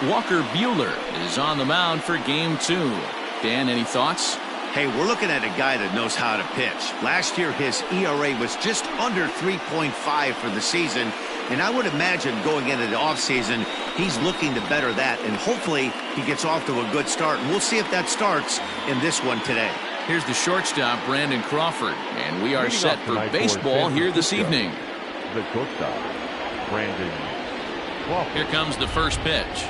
Walker Buehler is on the mound for game 2. Dan, any thoughts? Hey, we're looking at a guy that knows how to pitch. Last year, his ERA was just under 3.5 for the season. And I would imagine going into the offseason, he's looking to better that. And hopefully he gets off to a good start. And we'll see if that starts in this one today. Here's the shortstop, Brandon Crawford. And we are set for baseball here this evening. The shortstop, Brandon Crawford. Here comes the first pitch.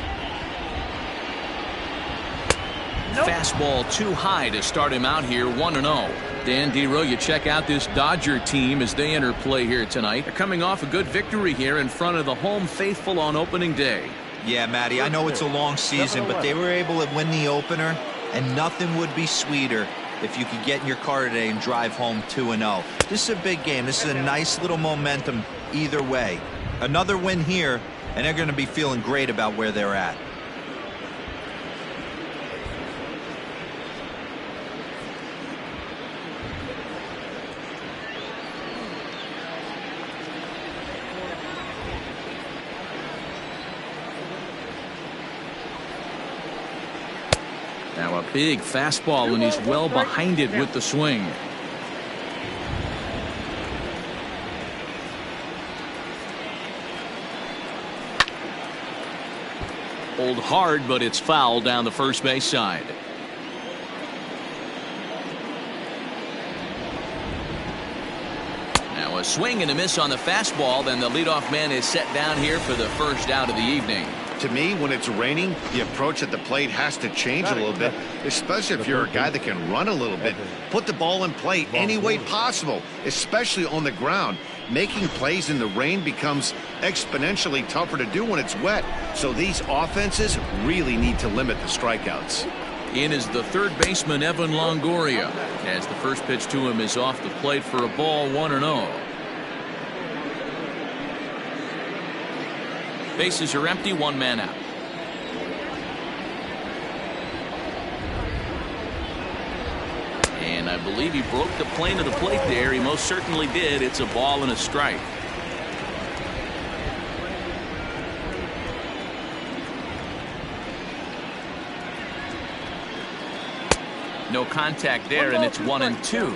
Fastball too high to start him out here, 1-0. Dan Dero, you check out this Dodger team as they enter play here tonight. They're coming off a good victory here in front of the home faithful on opening day. Yeah, Matty, I know it's a long season, but they were able to win the opener, and nothing would be sweeter if you could get in your car today and drive home 2-0. This is a big game. This is a nice little momentum either way. Another win here, and they're going to be feeling great about where they're at. Now a big fastball, and he's well behind it with the swing. Pulled hard, but it's foul down the first base side. Now a swing and a miss on the fastball. Then the leadoff man is set down here for the first out of the evening. To me, when it's raining, the approach at the plate has to change a little bit, especially if you're a guy that can run a little bit. Put the ball in play any way possible, especially on the ground. Making plays in the rain becomes exponentially tougher to do when it's wet. So these offenses really need to limit the strikeouts. In is the third baseman, Evan Longoria, as the first pitch to him is off the plate for a ball, 1-0. Bases are empty, one man out. And I believe he broke the plane of the plate there. He most certainly did. It's a ball and a strike. No contact there, and it's 1-2.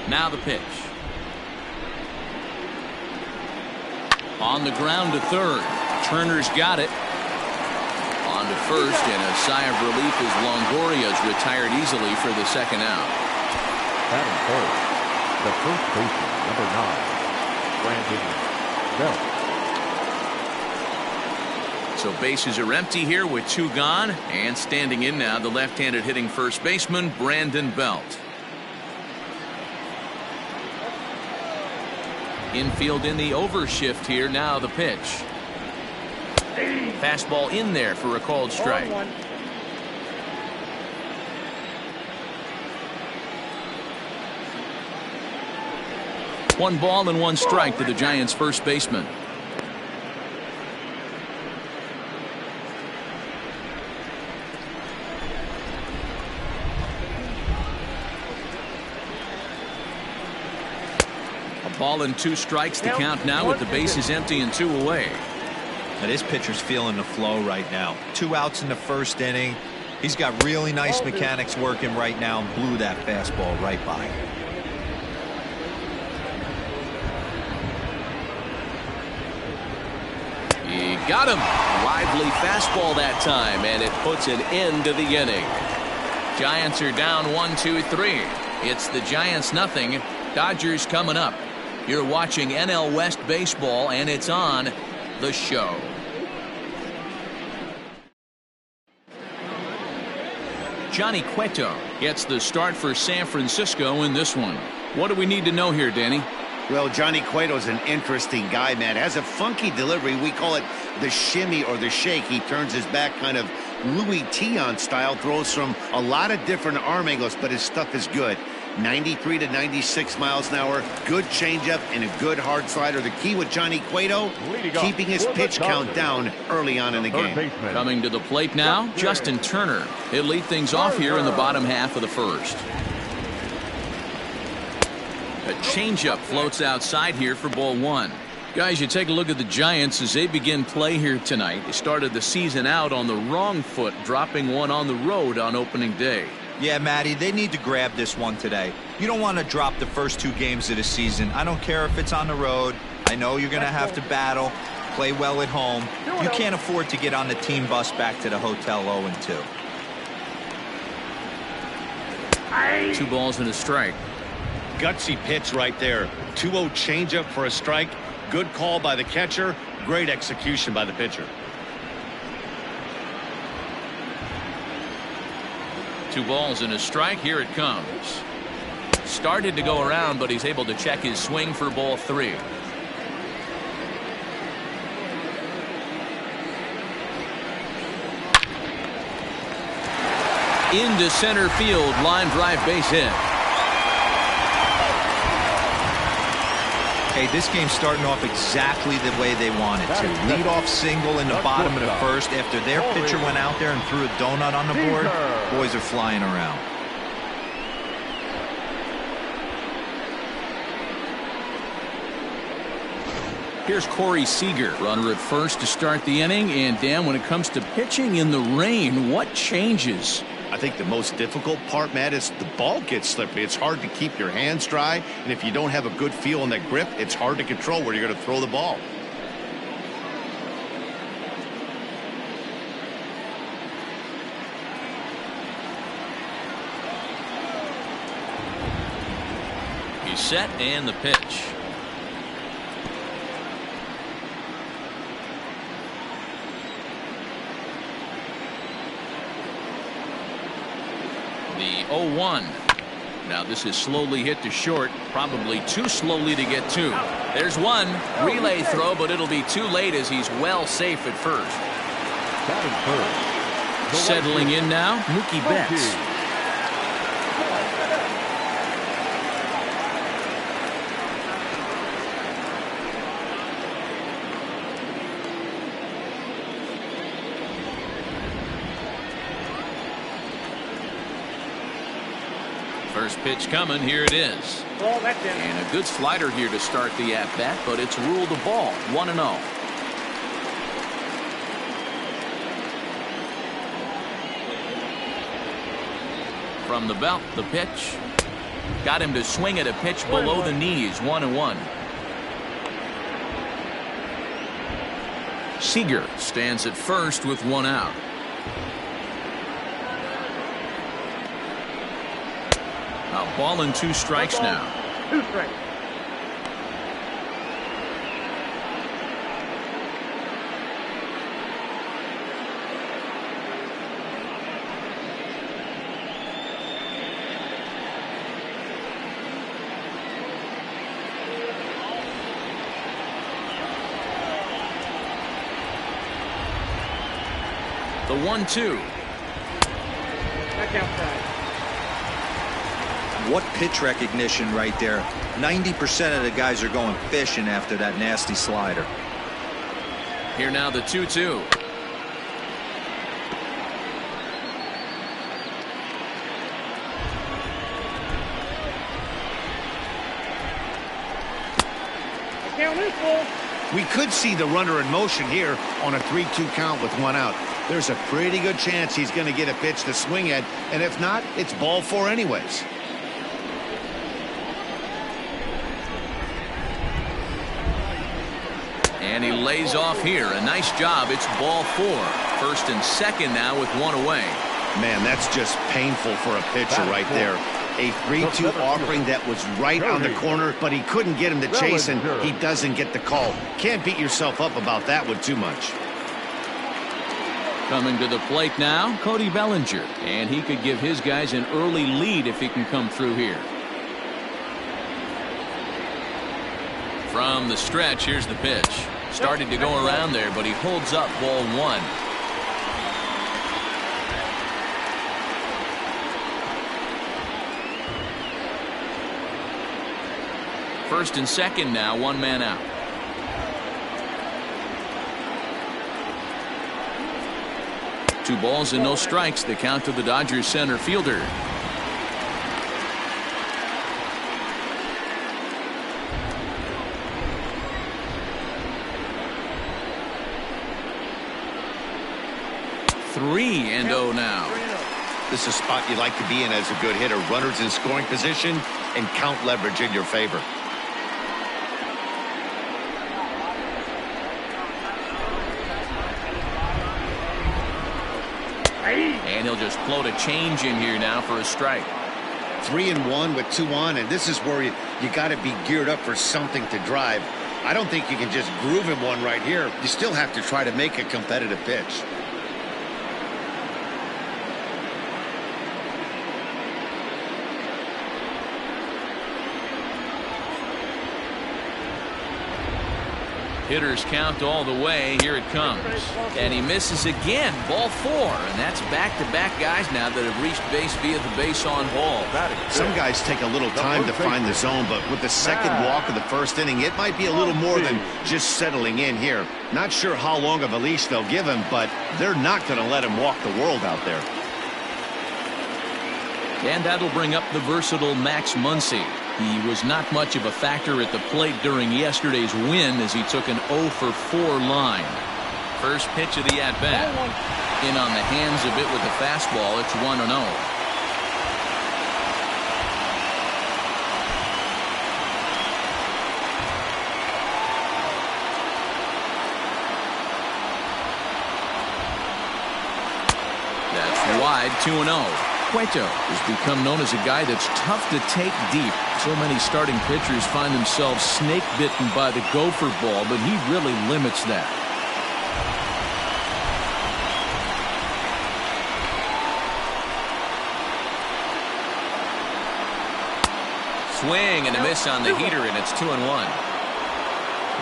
Now the pitch. On the ground to third. Turner's got it. On to first, and a sigh of relief as Longoria's retired easily for the second out. Batting third, the first baseman, number 9, Brandon Belt. So bases are empty here with 2 gone, and standing in now the left-handed hitting first baseman, Brandon Belt. Infield in the overshift here. Now the pitch. Fastball in there for a called strike. One ball and one strike to the Giants' first baseman. Ball and 2 strikes to count now with the bases empty and 2 away. Now this pitcher's feeling the flow right now. 2 outs in the first inning. He's got really nice mechanics working right now and blew that fastball right by. He got him. Lively fastball that time, and it puts an end to the inning. Giants are down 1-2-3. It's the Giants nothing. Dodgers coming up. You're watching NL West baseball, and it's on The Show. Johnny Cueto gets the start for San Francisco in this one. What do we need to know here, Danny? Well, Johnny Cueto's an interesting guy, man. Has a funky delivery. We call it the shimmy or the shake. He turns his back kind of Louis Tion style, throws from a lot of different arm angles, but his stuff is good. 93 to 96 miles an hour. Good changeup and a good hard slider. The key with Johnny Cueto, keeping his pitch count down early on in the game. Coming to the plate now, Justin Turner. He'll lead things off here in the bottom half of the first. A changeup floats outside here for ball one. Guys, you take a look at the Giants as they begin play here tonight. They started the season out on the wrong foot, dropping one on the road on opening day. Yeah, Matty, they need to grab this one today. You don't want to drop the first 2 games of the season. I don't care if it's on the road. I know you're going to have to battle, play well at home. You can't afford to get on the team bus back to the hotel 0-2. 2 balls and a strike. Gutsy pitch right there. 2-0 changeup for a strike. Good call by the catcher. Great execution by the pitcher. 2 balls and a strike. Here it comes. Started to go around, but he's able to check his swing for ball 3. Into center field, line drive, base hit. Hey, this game's starting off exactly the way they wanted to. Lead off single in the bottom of the first after their pitcher went out there and threw a donut on the board. Boys are flying around. Here's Corey Seager, runner at first to start the inning. And Dan, when it comes to pitching in the rain, what changes? I think the most difficult part, Matt, is the ball gets slippery. It's hard to keep your hands dry, and if you don't have a good feel on that grip, it's hard to control where you're going to throw the ball. He's set, and the pitch. The 0-1. Now this is slowly hit to short, probably too slowly to get to. There's one relay throw, but it'll be too late as he's well safe at first. Settling in now, Mookie Betts. First pitch coming, here it is. And a good slider here to start the at-bat, but it's ruled a ball, 1-0. From the belt, the pitch. Got him to swing at a pitch below the knees, 1-1. Seager stands at first with 1 out. A ball and 2 strikes now. 2 strikes. The 1-2. Back outside. What pitch recognition right there. 90% of the guys are going fishing after that nasty slider. Here now the 2-2. Count is full. We could see the runner in motion here on a 3-2 count with 1 out. There's a pretty good chance he's going to get a pitch to swing at, and if not, it's ball 4 anyways. And he lays off here. A nice job. It's ball 4. First and second now with 1 away. Man, that's just painful for a pitcher right there. A 3-2 offering that was right on the corner, but he couldn't get him to chase, and he doesn't get the call. Can't beat yourself up about that one too much. Coming to the plate now, Cody Bellinger. And he could give his guys an early lead if he can come through here. From the stretch, here's the pitch. Started to go around there, but he holds up ball 1. first and second now, one man out. Two balls and no strikes. The count to the Dodgers center fielder. Three and 0 now. This is a spot you like to be in as a good hitter. Runners in scoring position and count leverage in your favor. And he'll just float a change in here now for a strike. 3-1 with 2 on, and this is where you got to be geared up for something to drive. I don't think you can just groove him one right here. You still have to try to make a competitive pitch. Hitters count all the way. Here it comes. And he misses again. Ball 4. And that's back-to-back guys now that have reached base via the base on ball. Some guys take a little time to find the zone, but with the second walk of the first inning, it might be a little more than just settling in here. Not sure how long of a leash they'll give him, but they're not going to let him walk the world out there. And that'll bring up the versatile Max Muncy. He was not much of a factor at the plate during yesterday's win as he took an 0 for 4 line. First pitch of the at-bat. In on the hands of it with the fastball. It's 1-0. That's wide, 2-0. Cueto has become known as a guy that's tough to take deep. So many starting pitchers find themselves snake bitten by the gopher ball, but he really limits that. Swing and a miss on the heater, and it's 2-1.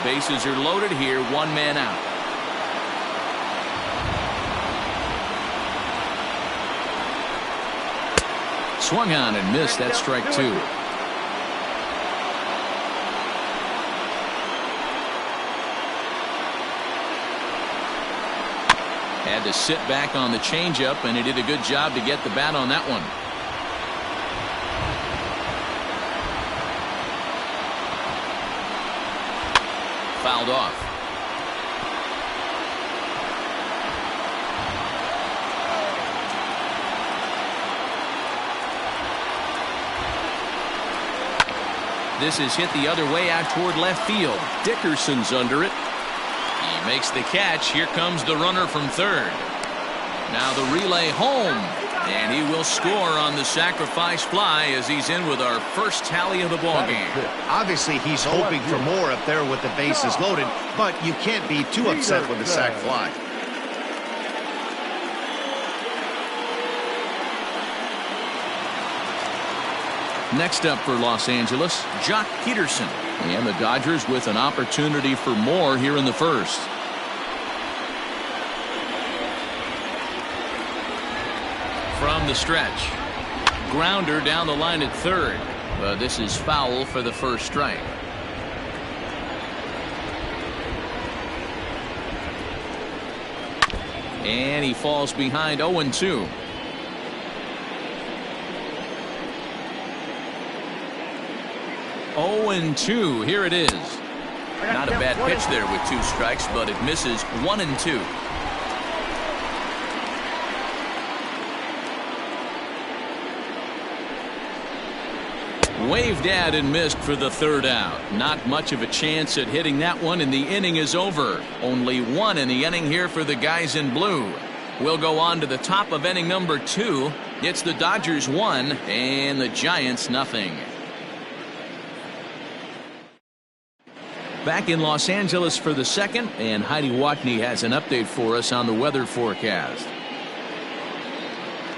Bases are loaded here, one man out. Swung on and missed. That's strike 2. Had to sit back on the changeup, and he did a good job to get the bat on that one. Fouled off. This is hit the other way out toward left field. Dickerson's under it. He makes the catch. Here comes the runner from third. Now the relay home. And he will score on the sacrifice fly as he's in with our first tally of the ballgame. Obviously, he's hoping for more up there with the bases loaded, but you can't be too upset with the sac fly. Next up for Los Angeles, Jock Peterson. And the Dodgers with an opportunity for more here in the first. From the stretch. Grounder down the line at third. But this is foul for the first strike. And he falls behind 0-2. Here it is. Not a bad pitch there with 2 strikes, but it misses 1-2. Waved at and missed for the third out. Not much of a chance at hitting that one, and the inning is over. Only 1 in the inning here for the guys in blue. We'll go on to the top of inning number 2. It's the Dodgers 1 and the Giants nothing. Back in Los Angeles for the second, and Heidi Watney has an update for us on the weather forecast.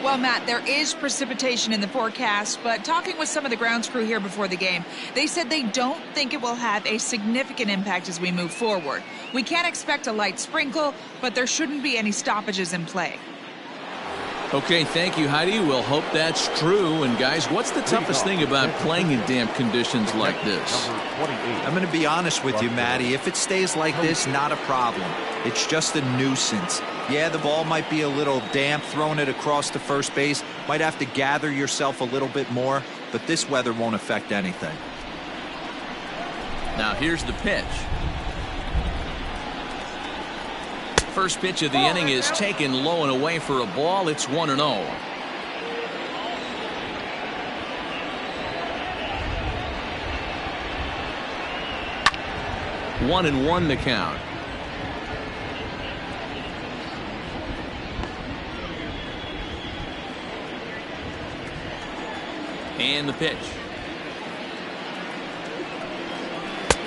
Well, Matt, there is precipitation in the forecast, but talking with some of the grounds crew here before the game, they said they don't think it will have a significant impact as we move forward. We can expect a light sprinkle, but there shouldn't be any stoppages in play. Okay, thank you, Heidi. We'll hope that's true. And guys, what's the toughest thing about playing in damp conditions like this? I'm going to be honest with you, Matty. If it stays like this, not a problem. It's just a nuisance. Yeah, the ball might be a little damp, throwing it across to first base. Might have to gather yourself a little bit more, but this weather won't affect anything. Now here's the pitch. First pitch of the inning is taken low and away for a ball. It's 1-0. 1-1 the count. And the pitch.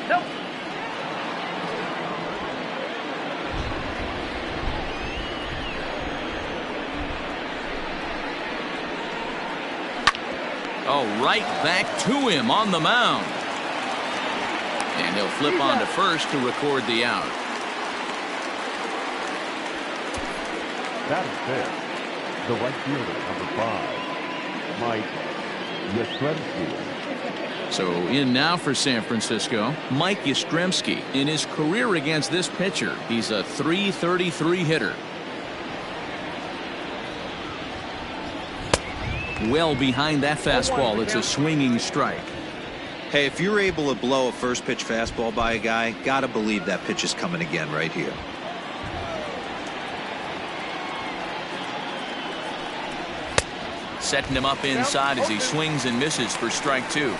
Nope. Oh, right back to him on the mound. And he'll flip on to first to record the out. That is fair. The right fielder, number 5, Mike Yastrzemski. So in now for San Francisco, Mike Yastrzemski. In his career against this pitcher, he's a .333 hitter. Well behind that fastball. It's a swinging strike. Hey, if you're able to blow a first pitch fastball by a guy, gotta believe that pitch is coming again right here. Setting him up inside as he swings and misses for strike 2.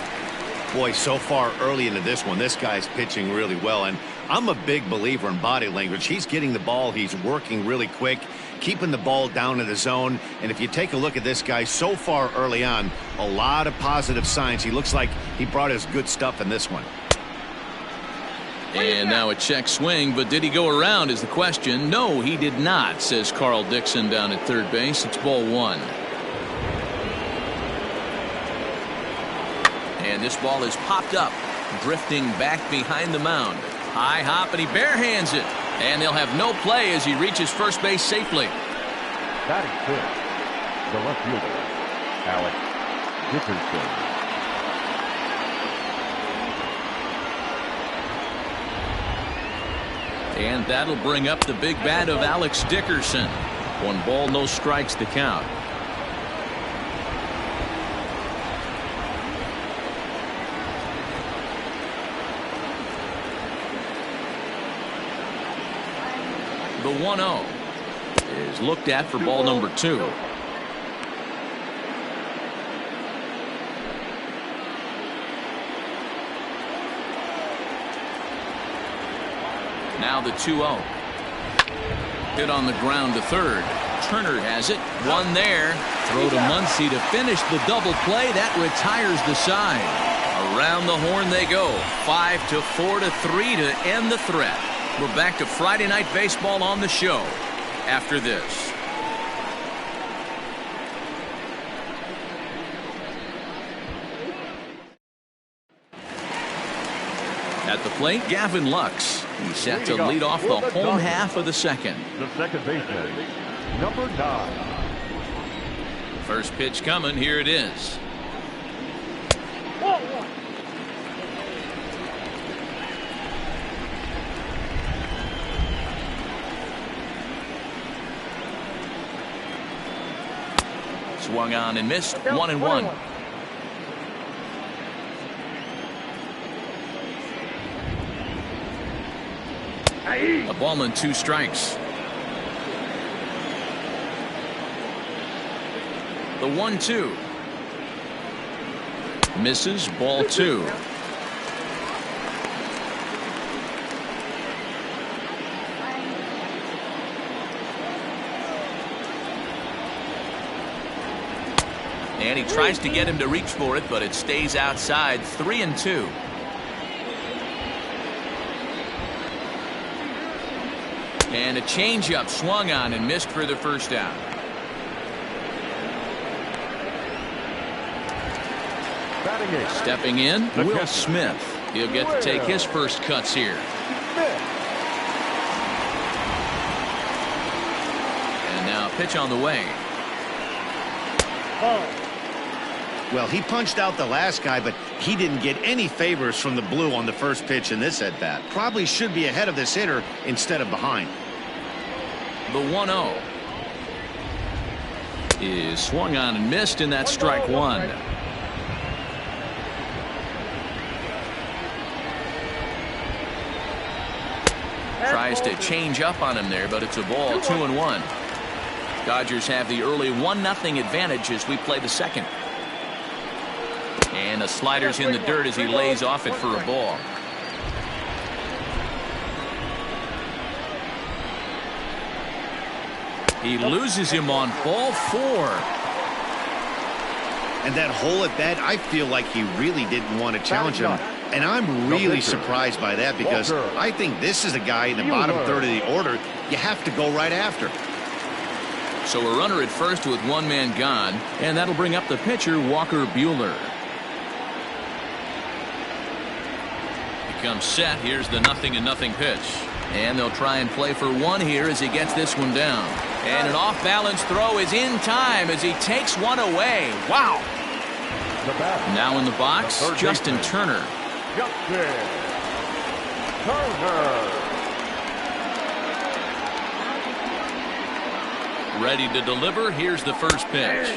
Boy, so far early into this one, this guy's pitching really well, and I'm a big believer in body language. He's getting the ball, he's working really quick, keeping the ball down in the zone, and if you take a look at this guy so far early on, a lot of positive signs. He looks like he brought his good stuff in this one. And now a check swing, but did he go around is the question. No, he did not, says Carl Dixon down at third base. It's ball 1. And this ball is popped up, drifting back behind the mound. High hop, and he barehands it. And they'll have no play as he reaches first base safely. That is fair. The left fielder, Alex Dickerson. And that'll bring up the big bat of Alex Dickerson. 1 ball, no strikes to count. The 1-0 is looked at for ball number 2. Now the 2-0. Hit on the ground to third. Turner has it. One there. Throw to Muncy to finish the double play. That retires the side. Around the horn they go. 5-4 to 3 to end the threat. We're back to Friday Night Baseball on the show after this. At the plate, Gavin Lux. He's set to lead off the home half of the second. The second baseman, number 9. First pitch coming. Here it is. Swung on and missed. 1-1. A ball and 2 strikes. The 1-2 misses. Ball 2. And he tries to get him to reach for it, but it stays outside. 3-2. And a changeup swung on and missed for the first out. Stepping in, Will Smith. He'll get to take his first cuts here. And now a pitch on the way. Well, he punched out the last guy, but he didn't get any favors from the blue on the first pitch in this at-bat. Probably should be ahead of this hitter instead of behind. The 1-0 is swung on and missed, and that's strike one. Tries to change up on him there, but it's a ball. 2-1. Dodgers have the early 1-0 advantage as we play the second. And the slider's in the dirt as he lays off it for a ball. He loses him on ball 4. And that hole at bat, I feel like he really didn't want to challenge him. And I'm really surprised by that, because I think this is a guy in the bottom third of the order you have to go right after. So a runner at first with one man gone, and that'll bring up the pitcher, Walker Buehler. He comes set. Here's the 0-0 pitch. And they'll try and play for one here as he gets this one down. And an off-balance throw is in time as he takes one away. Wow. Now in the box, Justin Turner. Ready to deliver. Here's the first pitch.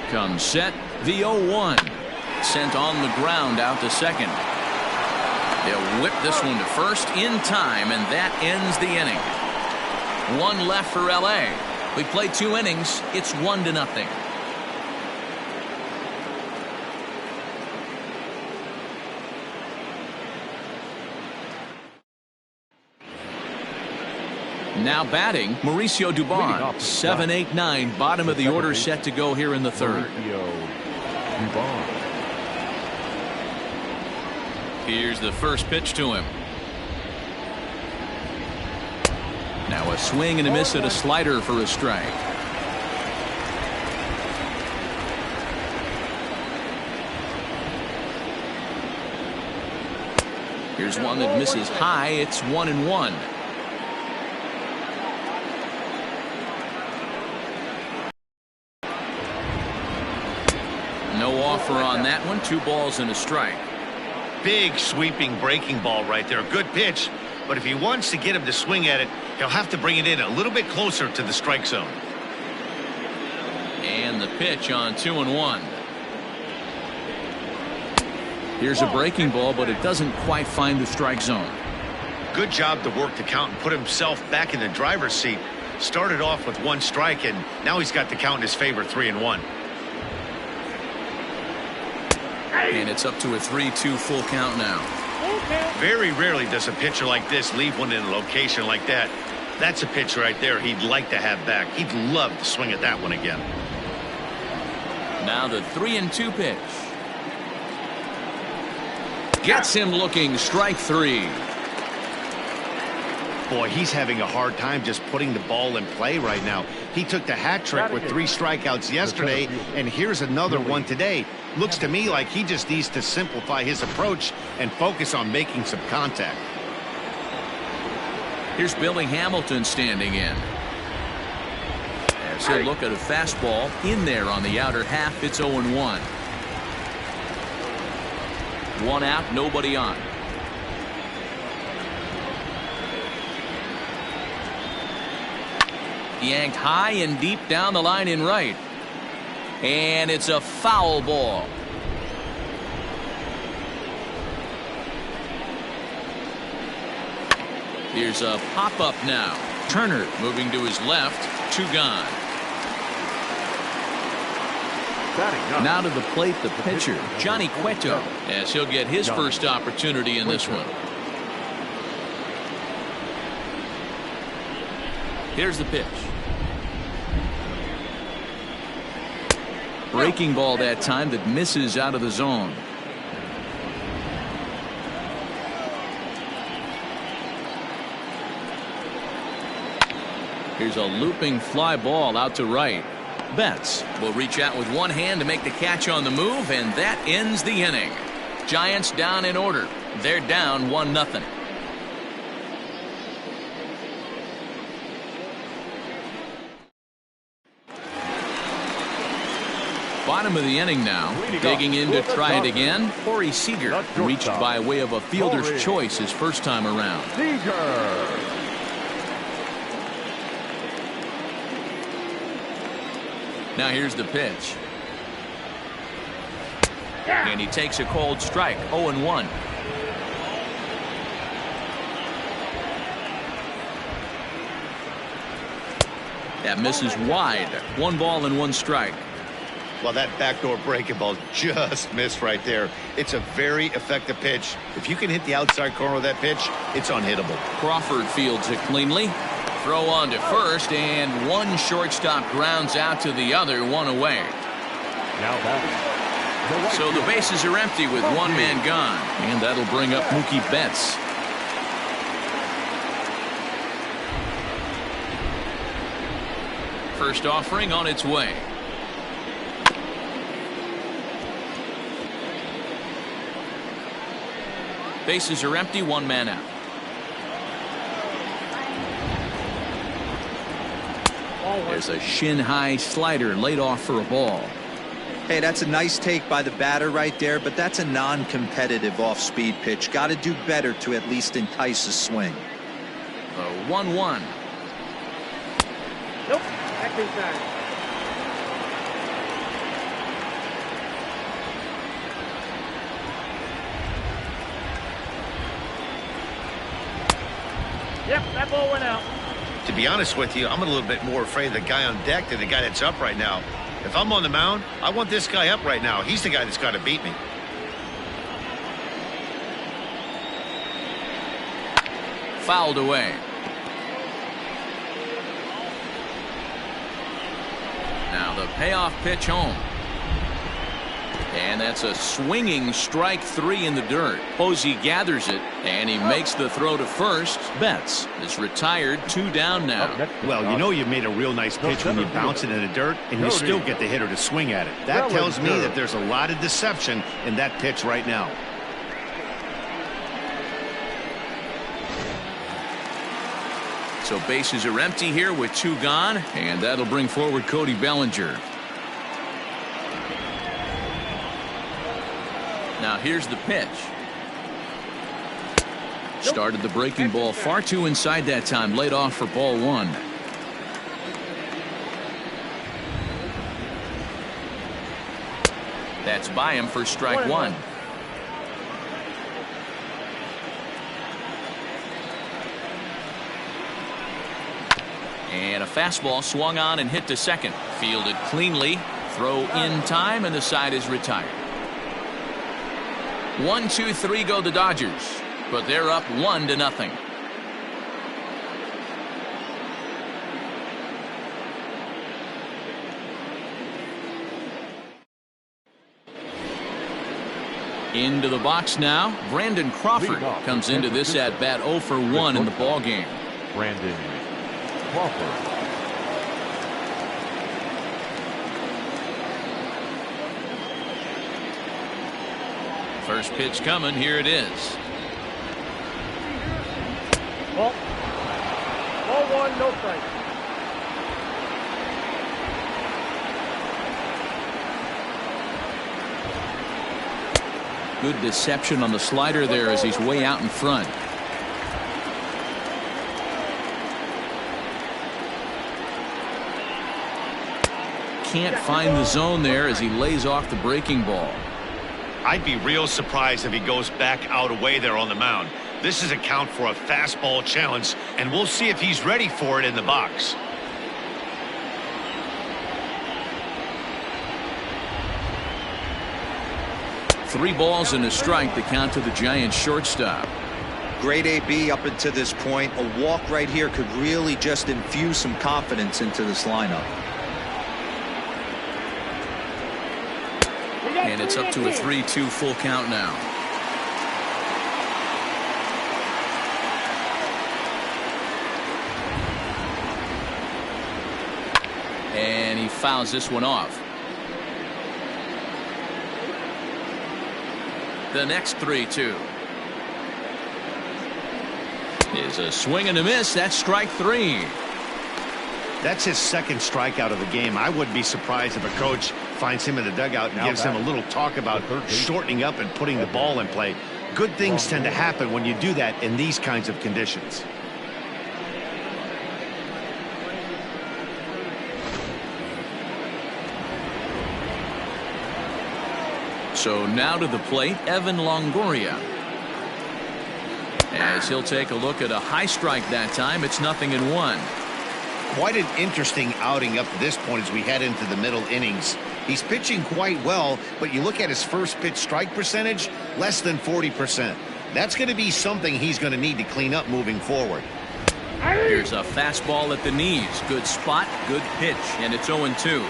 Comes set. The 0-1. Sent on the ground out to second. They'll whip this one to first in time, and that ends the inning. One left for L.A. We played 2 innings. It's 1-0. Now batting, Mauricio Dubon. 7-8-9, bottom of the order, set to go here in the third. Here's the first pitch to him. Now a swing and a miss at a slider for a strike. Here's one that misses high. It's 1-1. No offer on that one. 2 balls and a strike. Big sweeping breaking ball right there. Good pitch. But if he wants to get him to swing at it, he'll have to bring it in a little bit closer to the strike zone. And the pitch on 2-1. Here's a breaking ball, but it doesn't quite find the strike zone. Good job to work the count and put himself back in the driver's seat. Started off with 1 strike, and now he's got the count in his favor, 3-1. And it's up to a 3-2 full count now. Very rarely does a pitcher like this leave one in a location like that. That's a pitch right there he'd like to have back. He'd love to swing at that one again. Now the 3-2 pitch. Gets him looking. Strike 3. Boy, he's having a hard time just putting the ball in play right now. He took the hat trick with 3 strikeouts yesterday, and here's another one today. Looks to me like he just needs to simplify his approach and focus on making some contact. Here's Billy Hamilton standing in. As he'll look at a fastball in there on the outer half. It's 0-1. 1 out, nobody on. Yanked high and deep down the line in right. And it's a foul ball. Here's a pop-up now. Turner moving to his left. 2 gone. Now to the plate, the pitcher, Johnny Cueto, as he'll get his first opportunity in this one. Here's the pitch. Breaking ball that time that misses out of the zone. Here's a looping fly ball out to right. Betts will reach out with one hand to make the catch on the move, and that ends the inning. Giants down in order. They're down 1-0. Bottom of the inning now. Digging in to try it again. Corey Seager reached by way of a fielder's choice his first time around. Now here's the pitch. And he takes a cold strike. 0-1. That misses wide. 1 ball and 1 strike. Well, that backdoor breaking ball just missed right there. It's a very effective pitch. If you can hit the outside corner of that pitch, it's unhittable. Crawford fields it cleanly. Throw on to first, and one shortstop grounds out to the other, 1 away. So the bases are empty with 1 man gone, and that'll bring up Mookie Betts. First offering on its way. Bases are empty, 1 man out. There's a shin-high slider laid off for a ball. Hey, that's a nice take by the batter right there, but that's a non-competitive off-speed pitch. Got to do better to at least entice a swing. 1-1. Nope. Back inside. Yep, that ball went out. To be honest with you, I'm a little bit more afraid of the guy on deck than the guy that's up right now. If I'm on the mound, I want this guy up right now. He's the guy that's got to beat me. Fouled away. Now the payoff pitch home. And that's a swinging strike 3 in the dirt. Posey gathers it, and he makes the throw to first. Betts is retired, 2 down now. Well, you know you made a real nice pitch when you bounce it in the dirt, and you still get the hitter to swing at it. That tells me that there's a lot of deception in that pitch right now. So bases are empty here with 2 gone, and that'll bring forward Cody Bellinger. Now here's the pitch. Started the breaking ball far too inside that time. Laid off for ball 1. That's by him for strike 1. And a fastball swung on and hit to second. Fielded cleanly. Throw in time, and the side is retired. 1, 2, 3 go the Dodgers, but they're up 1-0. Into the box now. Brandon Crawford comes into this at bat 0 for 1 in the ball game. Brandon Crawford. First pitch coming. Here it is. Ball 1, no strike. Good deception on the slider there as he's way out in front. Can't find the zone there as he lays off the breaking ball. I'd be real surprised if he goes back out away there on the mound. This is a count for a fastball challenge, and we'll see if he's ready for it in the box. Three balls and a strike, the count to the Giants shortstop. Great AB up until this point. A walk right here could really just infuse some confidence into this lineup. And it's up to a 3-2 full count now. And he fouls this one off. The next 3-2. Is a swing and a miss. That's strike 3. That's his second strikeout of the game. I wouldn't be surprised if a coach finds him in the dugout and gives him a little talk about shortening up and putting the ball in play. Good things tend to happen when you do that in these kinds of conditions. So now to the plate, Evan Longoria. As he'll take a look at a high strike that time. It's 0-1. Quite an interesting outing up to this point as we head into the middle innings. He's pitching quite well, but you look at his first pitch strike percentage, less than 40%. That's going to be something he's going to need to clean up moving forward. Here's a fastball at the knees. Good spot, good pitch, and it's 0-2.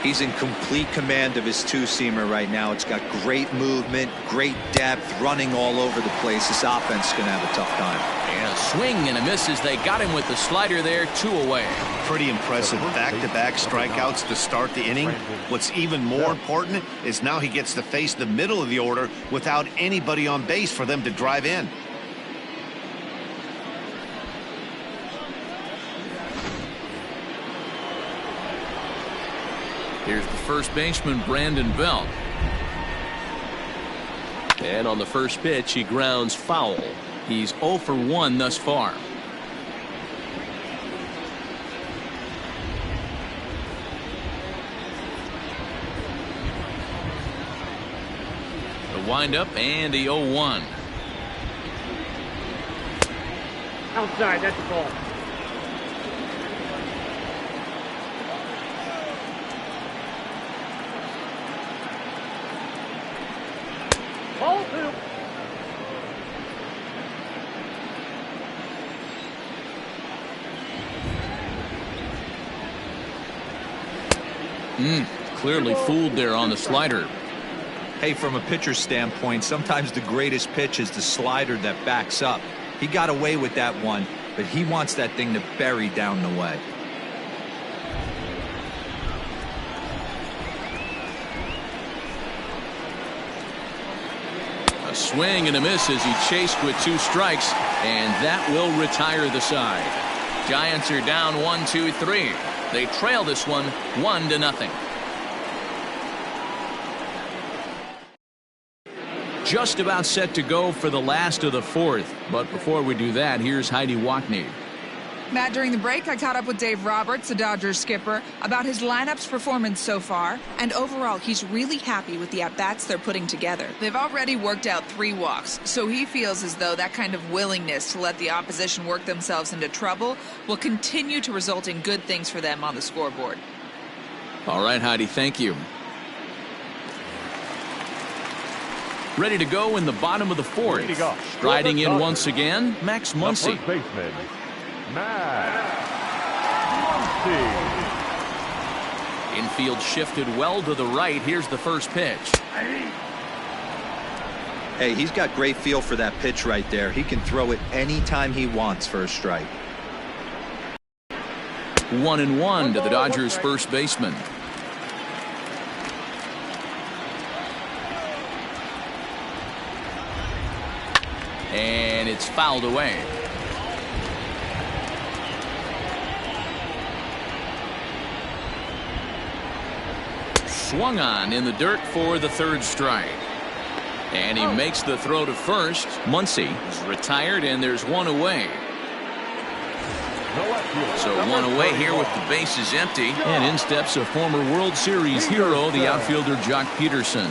He's in complete command of his two-seamer right now. It's got great movement, great depth, running all over the place. This offense is going to have a tough time. And a swing and a miss as they got him with the slider there, 2 away. Pretty impressive back-to-back strikeouts to start the inning. What's even more important is now he gets to face the middle of the order without anybody on base for them to drive in. Here's the first baseman, Brandon Belt. And on the first pitch, he grounds foul. He's 0 for 1 thus far. The windup and the 0-1. Outside, that's the ball. Ball 2. Clearly fooled there on the slider. Hey, from a pitcher's standpoint, sometimes the greatest pitch is the slider that backs up. He got away with that one, but he wants that thing to bury down the way. A swing and a miss as he chased with 2 strikes, and that will retire the side. Giants are down 1-2-3. They trail this one 1-0. Just about set to go for the last of the 4th. But before we do that, here's Heidi Wackney. Matt, during the break, I caught up with Dave Roberts, the Dodgers skipper, about his lineup's performance so far. And overall, he's really happy with the at-bats they're putting together. They've already worked out 3 walks, so he feels as though that kind of willingness to let the opposition work themselves into trouble will continue to result in good things for them on the scoreboard. All right, Heidi, thank you. Ready to go in the bottom of the 4th. Striding in once again, Max Muncy. First baseman, Max Muncy. Infield shifted well to the right. Here's the first pitch. Hey, he's got great feel for that pitch right there. He can throw it anytime he wants for a strike. 1-1 to the Dodgers first baseman. And it's fouled away. Swung on in the dirt for the 3rd strike. And he makes the throw to first. Muncy is retired, and there's 1 away. So 1 away here with the bases empty. And in steps a former World Series hero, the outfielder Jock Peterson.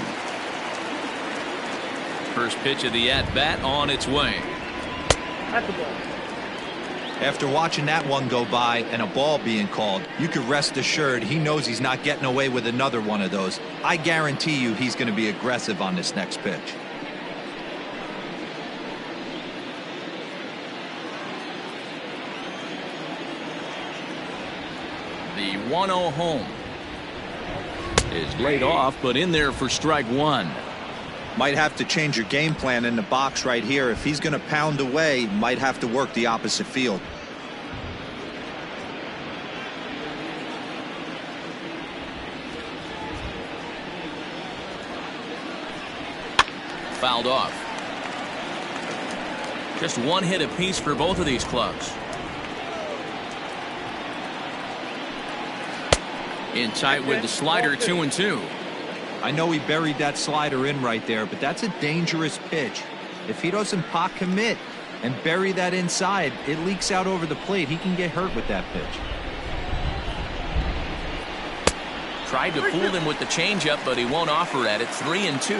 First pitch of the at-bat on its way. That's the ball. After watching that one go by and a ball being called, you could rest assured he knows he's not getting away with another one of those. I guarantee you he's going to be aggressive on this next pitch. The 1-0 home is laid off, but in there for strike 1. Might have to change your game plan in the box right here. If he's going to pound away, might have to work the opposite field. Fouled off. Just one hit apiece for both of these clubs. In tight with the slider, 2-2. I know he buried that slider in right there, but that's a dangerous pitch. If he doesn't pot commit and bury that inside, it leaks out over the plate. He can get hurt with that pitch. Tried to fool him with the changeup, but he won't offer at it. 3-2.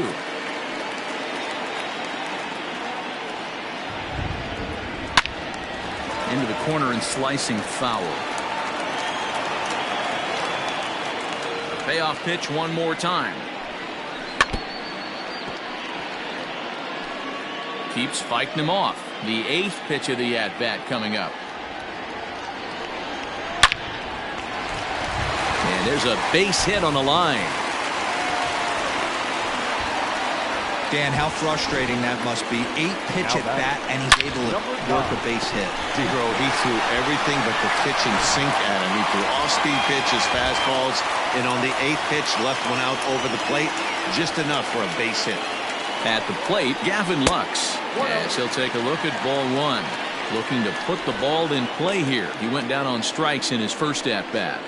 Into the corner and slicing foul. The payoff pitch one more time. Keeps fighting him off. The 8th pitch of the at-bat coming up. And there's a base hit on the line. Dan, how frustrating that must be. 8-pitch at bat, and he's able to work a base hit. Bro, he threw everything but the kitchen sink at him. He threw off-speed pitches, fastballs, and on the 8th pitch, left one out over the plate, just enough for a base hit. At the plate, Gavin Lux, as he'll take a look at ball one. Looking to put the ball in play here. He went down on strikes in his first at-bat.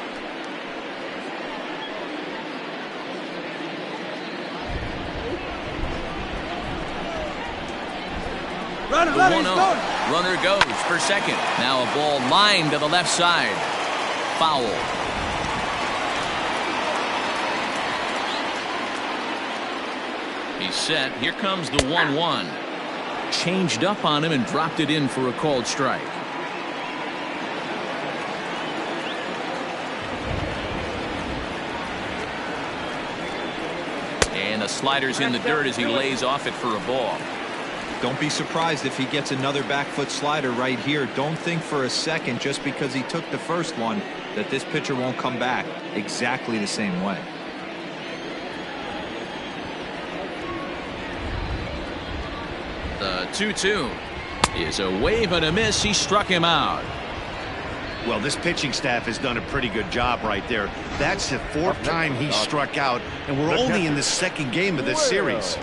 The 1-0. Runner goes for second. Now a ball lined to the left side. Foul. He's set. Here comes the 1-1. Changed up on him and dropped it in for a called strike. And the slider's in the dirt as he lays off it for a ball. Don't be surprised if he gets another back foot slider right here. Don't think for a second, just because he took the first one, that this pitcher won't come back exactly the same way. The 2-2 is a wave and a miss. He struck him out. Well, this pitching staff has done a pretty good job right there. That's the 4th time he struck out, and we're only in the 2nd game of this series.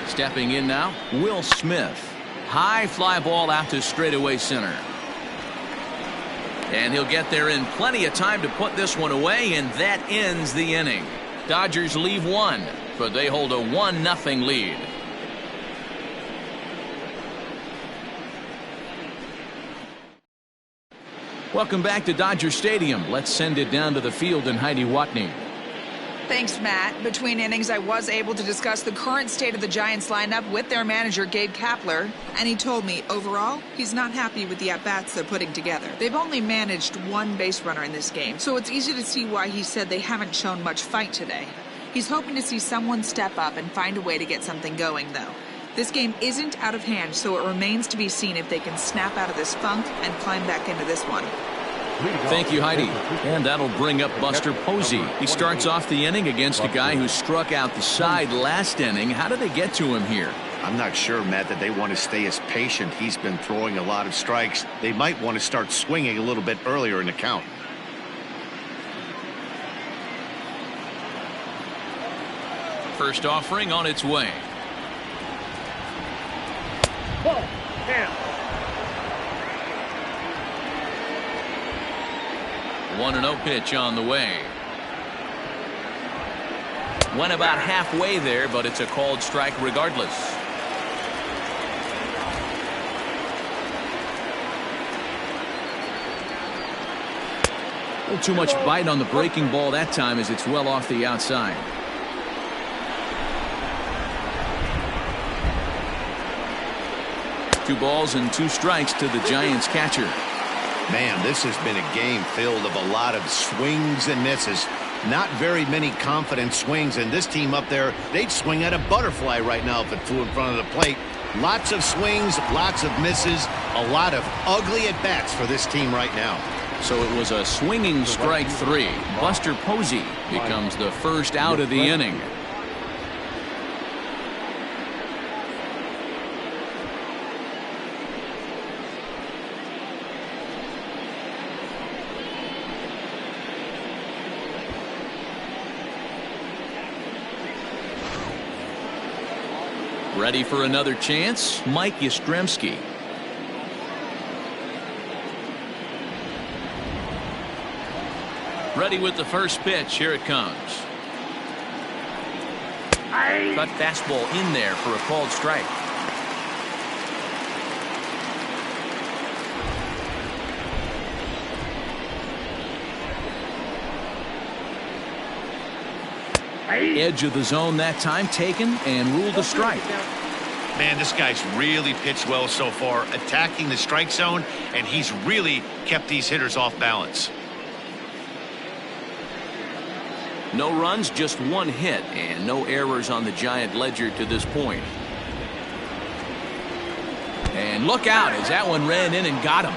Stepping in now, Will Smith. High fly ball out to straightaway center. And he'll get there in plenty of time to put this one away, and that ends the inning. Dodgers leave one, but they hold a 1-0 lead. Welcome back to Dodger Stadium. Let's send it down to the field and Heidi Watney. Thanks, Matt. Between innings, I was able to discuss the current state of the Giants lineup with their manager, Gabe Kapler, and he told me, overall, he's not happy with the at-bats they're putting together. They've only managed one base runner in this game, so it's easy to see why he said they haven't shown much fight today. He's hoping to see someone step up and find a way to get something going, though. This game isn't out of hand, so it remains to be seen if they can snap out of this funk and climb back into this one. Thank you, Heidi. And that'll bring up Buster Posey. He starts off the inning against a guy who struck out the side last inning. How did they get to him here? I'm not sure, Matt, that they want to stay as patient. He's been throwing a lot of strikes. They might want to start swinging a little bit earlier in the count. First offering on its way. Ball. Down. 1-0 pitch on the way. Went about halfway there, but it's a called strike regardless. A little too much bite on the breaking ball that time as it's well off the outside. Two balls and 2 strikes to the Giants catcher. Man, this has been a game filled of a lot of swings and misses. Not very many confident swings, and this team up there, they'd swing at a butterfly right now if it flew in front of the plate. Lots of swings, lots of misses, a lot of ugly at-bats for this team right now. So it was a swinging strike 3. Buster Posey becomes the first out of the inning. Ready for another chance? Mike Yastrzemski. Ready with the first pitch. Here it comes. Cut fastball in there for a called strike. Edge of the zone that time taken and ruled a strike. Man, this guy's really pitched well so far, attacking the strike zone, and he's really kept these hitters off balance. No runs, just one hit, and no errors on the Giant ledger to this point. And look out as that one ran in and got him.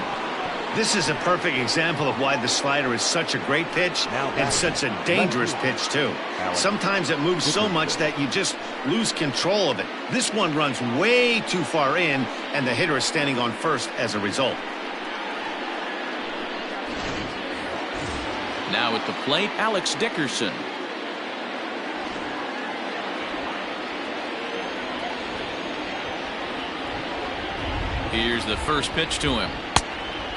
This is a perfect example of why the slider is such a great pitch and such a dangerous pitch, too. Sometimes it moves so much that you just lose control of it. This one runs way too far in, and the hitter is standing on first as a result. Now at the plate, Alex Dickerson. Here's the first pitch to him.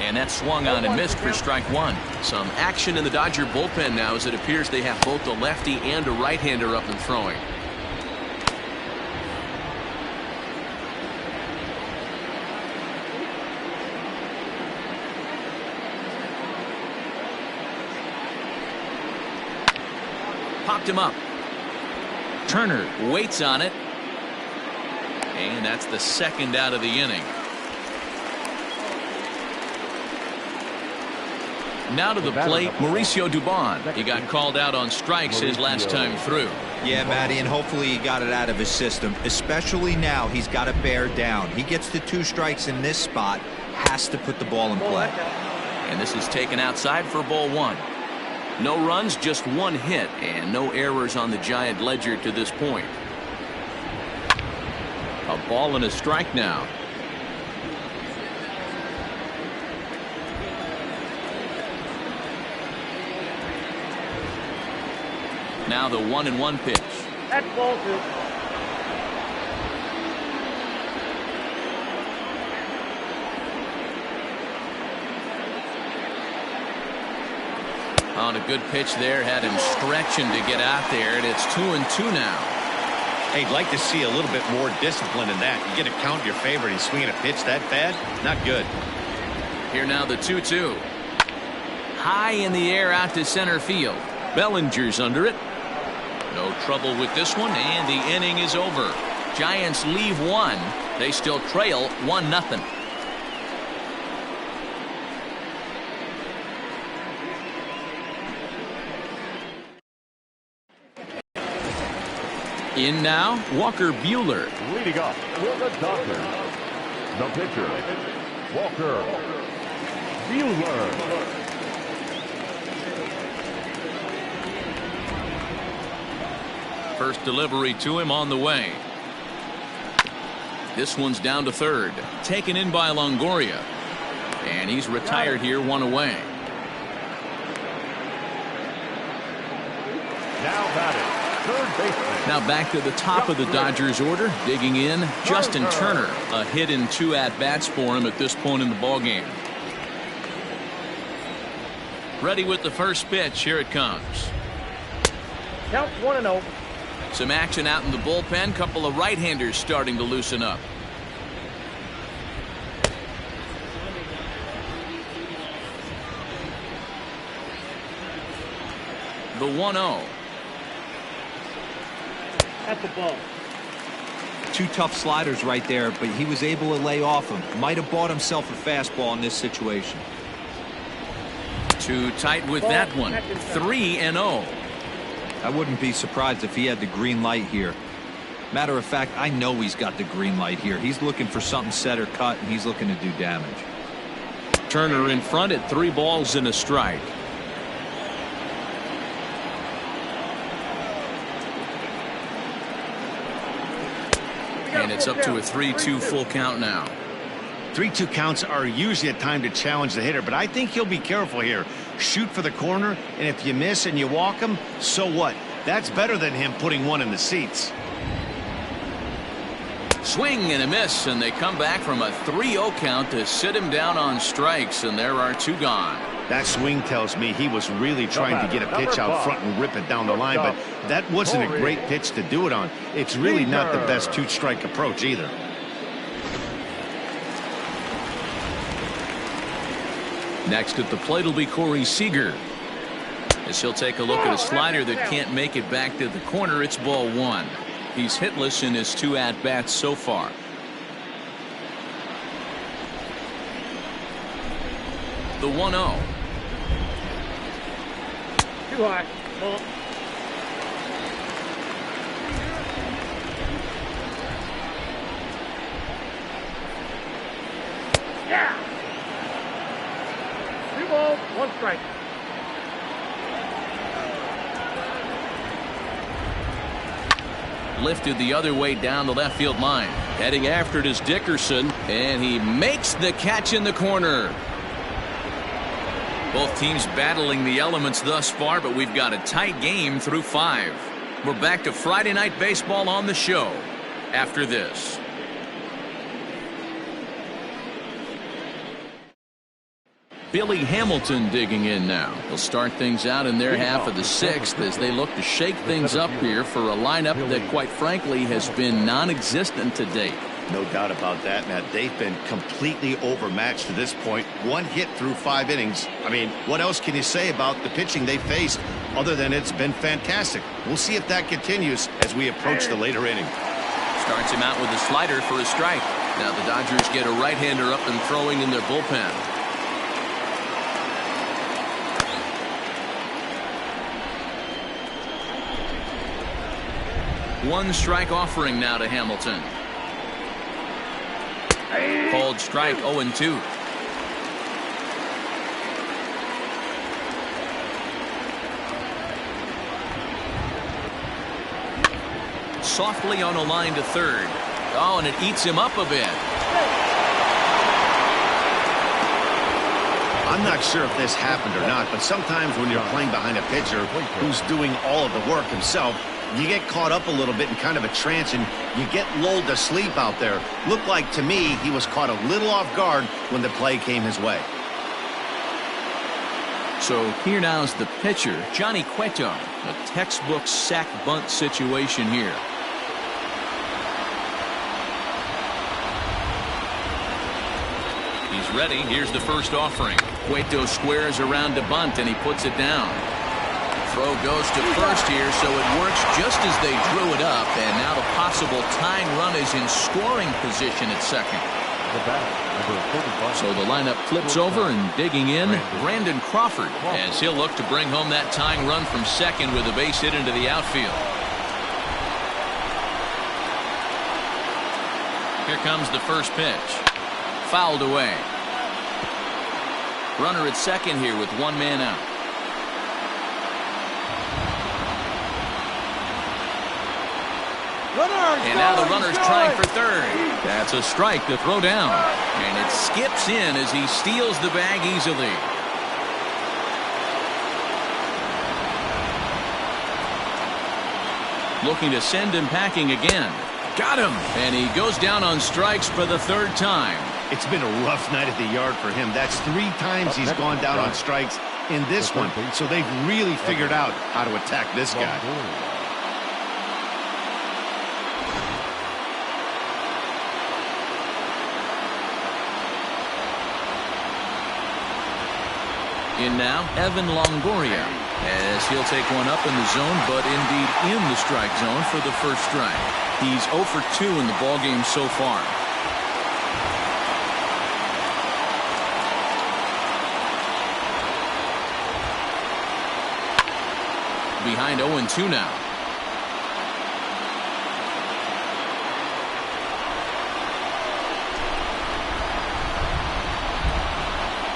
And that swung on and missed for strike one. Some action in the Dodger bullpen now as it appears they have both a lefty and a right-hander up and throwing. Popped him up. Turner waits on it. And that's the second out of the inning. Now to the plate, Mauricio Dubon. He got called out on strikes his last time through. Yeah, Matty, and hopefully he got it out of his system. Especially now, he's got to bear down. He gets the 2 strikes in this spot, has to put the ball in play. And this is taken outside for ball 1. No runs, just 1 hit, and no errors on the Giant ledger to this point. A ball and a strike now. Now the 1-1 pitch. That's ball 2. On a good pitch there, had him stretching to get out there, and it's 2-2 now. Hey, I'd like to see a little bit more discipline in that. You get a count in your favor and he's swinging a pitch that bad? Not good. Here now the 2-2. High in the air out to center field. Bellinger's under it. No trouble with this one, and the inning is over. Giants leave 1. They still trail 1-0. In now, Walker Buehler. Leading off with the Dodgers, the pitcher, Walker Buehler. First delivery to him on the way. This one's down to third. Taken in by Longoria. And he's retired here, 1 away. Now batting, third baseman. Now back to the top of the Dodgers order. Digging in, Justin Turner. A hit and 2 at-bats for him at this point in the ballgame. Ready with the first pitch. Here it comes. Count 1-0. Some action out in the bullpen. Couple of right-handers starting to loosen up. The 1-0. That's the ball. 2 tough sliders right there, but he was able to lay off him. Might have bought himself a fastball in this situation. Too tight with that one. 3-0. I wouldn't be surprised if he had the green light here. Matter of fact, I know he's got the green light here. He's looking for something set or cut, and he's looking to do damage. Turner in front at 3 balls and a strike. And it's up to a 3-2 full count now. 3-2 counts are usually a time to challenge the hitter, but I think he'll be careful here. Shoot for the corner, and if you miss and you walk him, so what? That's better than him putting one in the seats. Swing and a miss, and they come back from a 3-0 count to sit him down on strikes, and there are 2 gone. That swing tells me he was really trying to get a pitch out front and rip it down the line, but that wasn't a great pitch to do it on. It's really not the best 2-strike approach either. Next at the plate will be Corey Seager, as he'll take a look at a slider that can't make it back to the corner. It's ball 1. He's hitless in his 2 at-bats so far. The 1-0. Too high. Ball. Yeah. 2 balls, 1 strike. Lifted the other way down the left field line. Heading after it is Dickerson, and he makes the catch in the corner. Both teams battling the elements thus far, but we've got a tight game through 5. We're back to Friday Night Baseball on the show after this. Billy Hamilton digging in now. He'll start things out in their half of the 6th as they look to shake things up here for a lineup that, quite frankly, has been non-existent to date. No doubt about that, Matt. They've been completely overmatched to this point. 1 hit through 5 innings. I mean, what else can you say about the pitching they faced other than it's been fantastic? We'll see if that continues as we approach the later inning. Starts him out with a slider for a strike. Now the Dodgers get a right-hander up and throwing in their bullpen. One strike offering now to Hamilton. Called strike 0-2. Softly on a line to third. Oh, and it eats him up a bit. I'm not sure if this happened or not, but sometimes when you're playing behind a pitcher who's doing all of the work himself, you get caught up a little bit in kind of a trance and you get lulled to sleep out there. Looked like to me he was caught a little off guard when the play came his way. So here now is the pitcher, Johnny Cueto. A textbook sack bunt situation here. He's ready. Here's the first offering. Cueto squares around to bunt, and he puts it down. Throw goes to first here, so it works just as they drew it up, and now the possible tying run is in scoring position at second. So the lineup flips over, and digging in, Brandon Crawford, as he'll look to bring home that tying run from second with a base hit into the outfield. Here comes the first pitch. Fouled away. Runner at second here with 1 man out. And now the runner's trying for third. That's a strike to throw down. And it skips in as he steals the bag easily. Looking to send him packing again. Got him. And he goes down on strikes for the 3rd time. It's been a rough night at the yard for him. That's 3 times he's gone down on strikes in this one. So they've really figured out how to attack this guy. In now, Evan Longoria, as he'll take one up in the zone, but indeed in the strike zone for the first strike. He's 0 for 2 in the ballgame so far. Behind 0-2 now.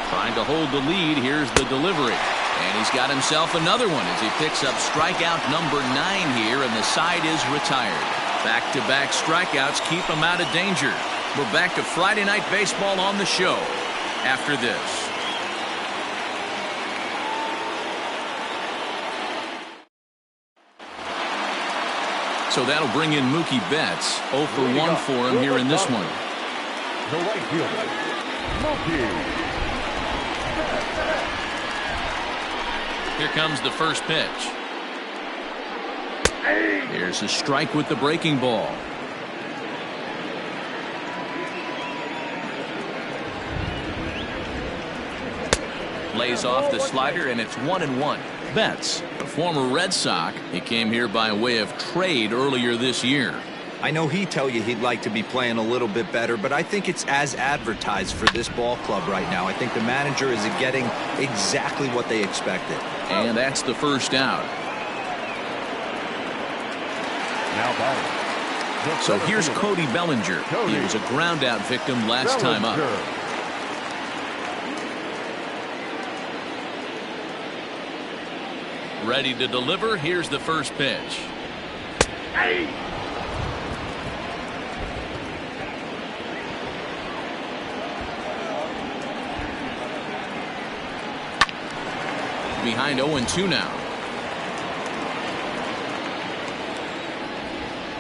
Trying to hold the lead. Here's the delivery. And he's got himself another one as he picks up strikeout number 9 here, and the side is retired. Back-to-back strikeouts keep him out of danger. We're back to Friday Night Baseball on the show after this. So that'll bring in Mookie Betts. 0 for 1 for him here in this one. The right fielder, Mookie. Here comes the first pitch. Here's a strike with the breaking ball. Lays off the slider, and it's 1-1. Betts, a former Red Sox, he came here by way of trade earlier this year. I know he'd tell you he'd like to be playing a little bit better, but I think it's as advertised for this ball club right now. I think the manager is getting exactly what they expected. And that's the first out. Now batting. So here's Cody Bellinger. He was a ground out victim last time up. Ready to deliver. Here's the first pitch. Behind 0-2 now.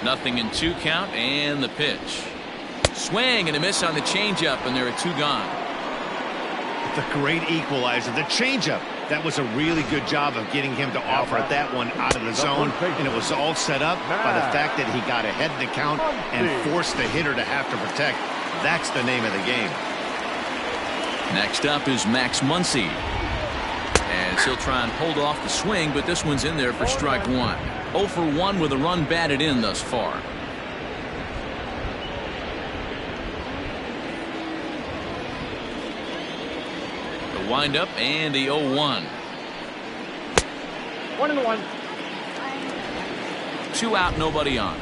Nothing in 2 count, and the pitch. Swing and a miss on the changeup, and there are 2 gone. The great equalizer, the changeup. That was a really good job of getting him to offer that one out of the zone, and it was all set up by the fact that he got ahead in the count and forced the hitter to have to protect. That's the name of the game. Next up is Max Muncy. And he'll try and hold off the swing, but this one's in there for strike 1. 0 for 1 with a run batted in thus far. The windup and the 0-1. 1-1. 2 out, nobody on.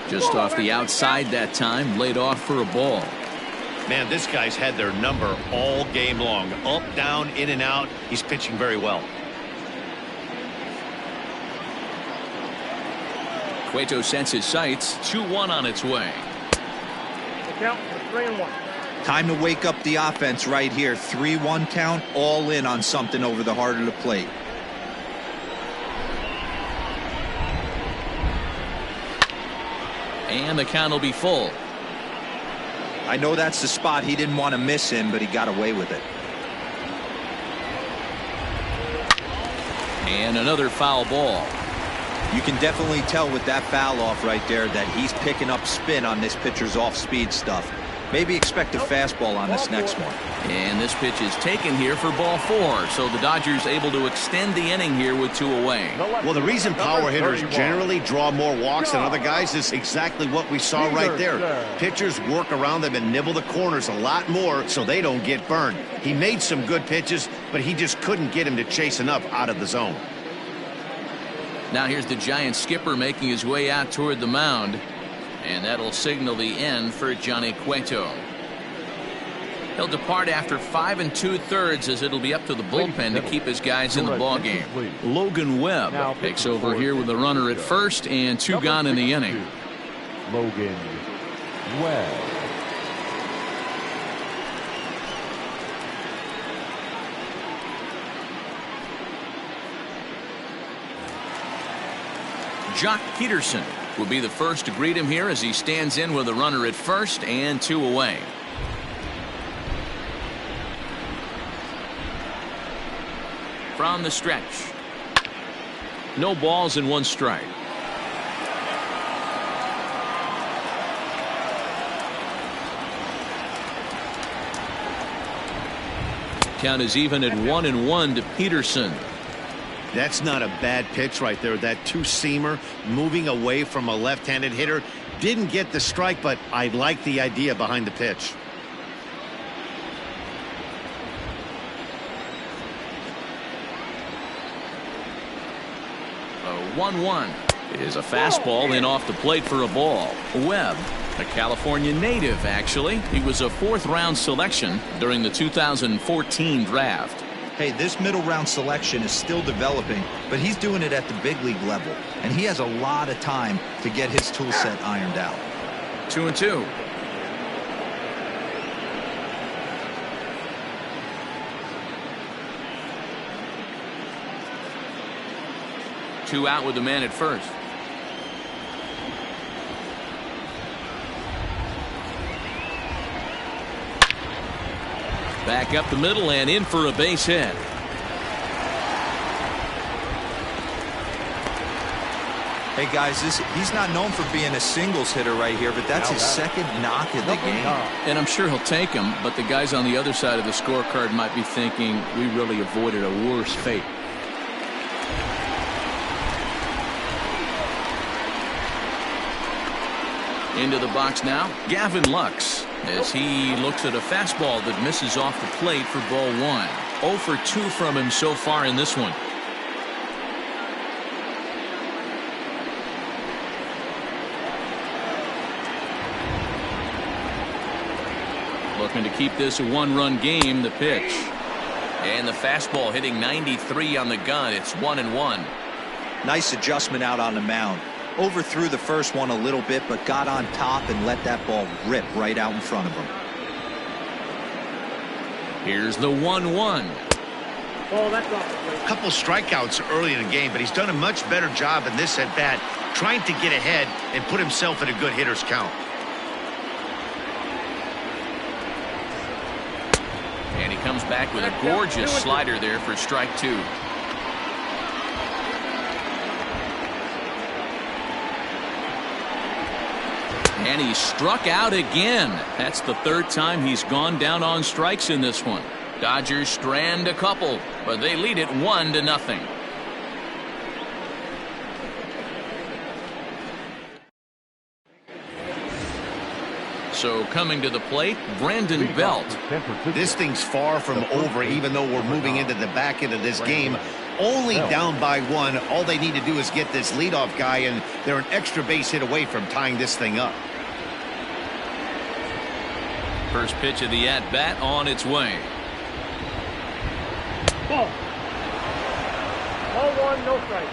Just off the outside that time, laid off for a ball. Man, this guy's had their number all game long. Up, down, in and out. He's pitching very well. Cueto sets his sights. 2-1 on its way. The count for 3-1. Time to wake up the offense right here. 3-1 count, all in on something over the heart of the plate. And the count will be full. I know that's the spot he didn't want to miss in, but he got away with it. And another foul ball. You can definitely tell with that foul off right there that he's picking up spin on this pitcher's off-speed stuff. Maybe expect a fastball on this next one. And this pitch is taken here for ball 4. So the Dodgers able to extend the inning here with 2 away. Well, the reason power hitters generally draw more walks than other guys is exactly what we saw right there. Pitchers work around them and nibble the corners a lot more so they don't get burned. He made some good pitches, but he just couldn't get him to chase enough out of the zone. Now here's the Giants skipper making his way out toward the mound. And that'll signal the end for Johnny Cueto. He'll depart after 5 2/3 as it'll be up to the bullpen to keep his guys in the ballgame. Logan Webb takes over here with a runner at first and 2 gone in the inning. Logan Webb. Jock Peterson will be the first to greet him here as he stands in with a runner at first and 2 away. From the stretch. No balls and 1 strike. Count is even at 1-1 to Peterson. That's not a bad pitch right there. That 2-seamer moving away from a left-handed hitter. Didn't get the strike, but I like the idea behind the pitch. A 1-1 is a fastball in off the plate for a ball. Webb, a California native, actually. He was a 4th-round selection during the 2014 draft. Hey, this middle round selection is still developing, but he's doing it at the big league level, and he has a lot of time to get his tool set ironed out. 2-2. 2 out with the man at first. Back up the middle and in for a base hit. Hey guys, he's not known for being a singles hitter right here, but that's his second knock of the game. And I'm sure he'll take him, but the guys on the other side of the scorecard might be thinking we really avoided a worse fate. Into the box now, Gavin Lux, as he looks at a fastball that misses off the plate for ball 1. 0 for 2 from him so far in this one. Looking to keep this a 1-run game. The pitch. And the fastball hitting 93 on the gun. It's 1-1. Nice adjustment out on the mound. Overthrew the first one a little bit, but got on top and let that ball rip right out in front of him. Here's the 1-1. Oh, that's off the plate. A couple strikeouts early in the game, but he's done a much better job in this at bat, trying to get ahead and put himself in a good hitter's count. And he comes back with a gorgeous slider there for strike 2. And he struck out again. That's the 3rd time he's gone down on strikes in this one. Dodgers strand a couple, but they lead it 1-0. So coming to the plate, Brandon Belt. This thing's far from over, even though we're moving into the back end of this game. Only down by 1. All they need to do is get this leadoff guy, and they're an extra base hit away from tying this thing up. First pitch of the at-bat on its way. Ball. 0-1, no strike.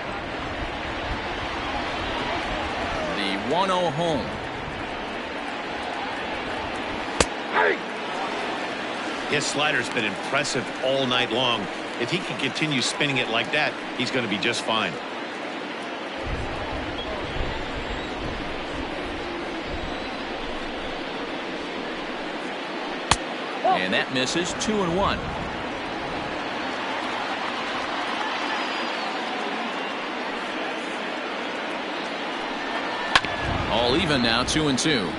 The 1-0 home. His slider's been impressive all night long. If he can continue spinning it like that, he's going to be just fine. And that misses. 2-1. All even now. 2-2.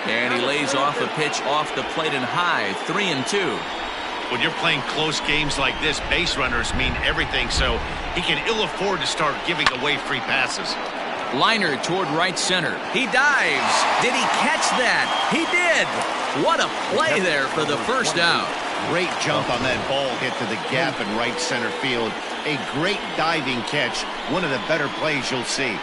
And he lays off a pitch off the plate and high. 3-2. When you're playing close games like this, base runners mean everything, so he can ill afford to start giving away free passes. Liner toward right center. He dives. Did he catch that? He did. What a play there for the first out. Great jump on that ball hit to the gap in right center field. A great diving catch. One of the better plays you'll see.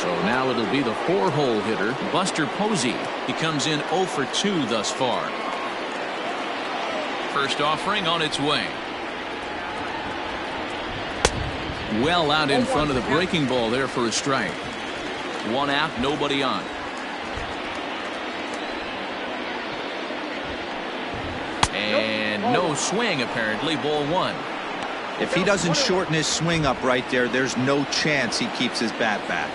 So now it'll be the 4-hole hitter, Buster Posey. He comes in 0 for 2 thus far. First offering on its way. Well out in front of the breaking ball there for a strike. 1 out, nobody on. And no swing apparently. Ball 1. If he doesn't shorten his swing up right there, there's no chance he keeps his bat back.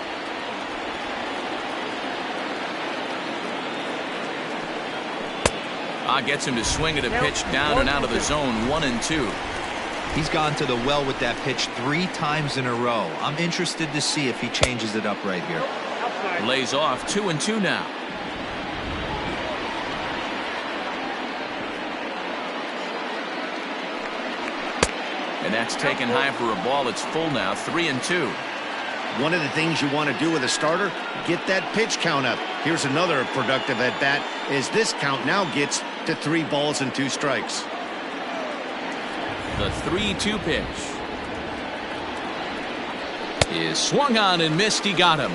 Gets him to swing at a pitch down and out of the zone. 1-2. He's gone to the well with that pitch 3 times in a row. I'm interested to see if he changes it up right here. Lays off. 2-2 now. And that's taken high for a ball. It's full now. 3-2. One of the things you want to do with a starter, get that pitch count up. Here's another productive at bat, as this count now gets to 3 balls and 2 strikes. The 3-2 pitch is swung on and missed. He got him.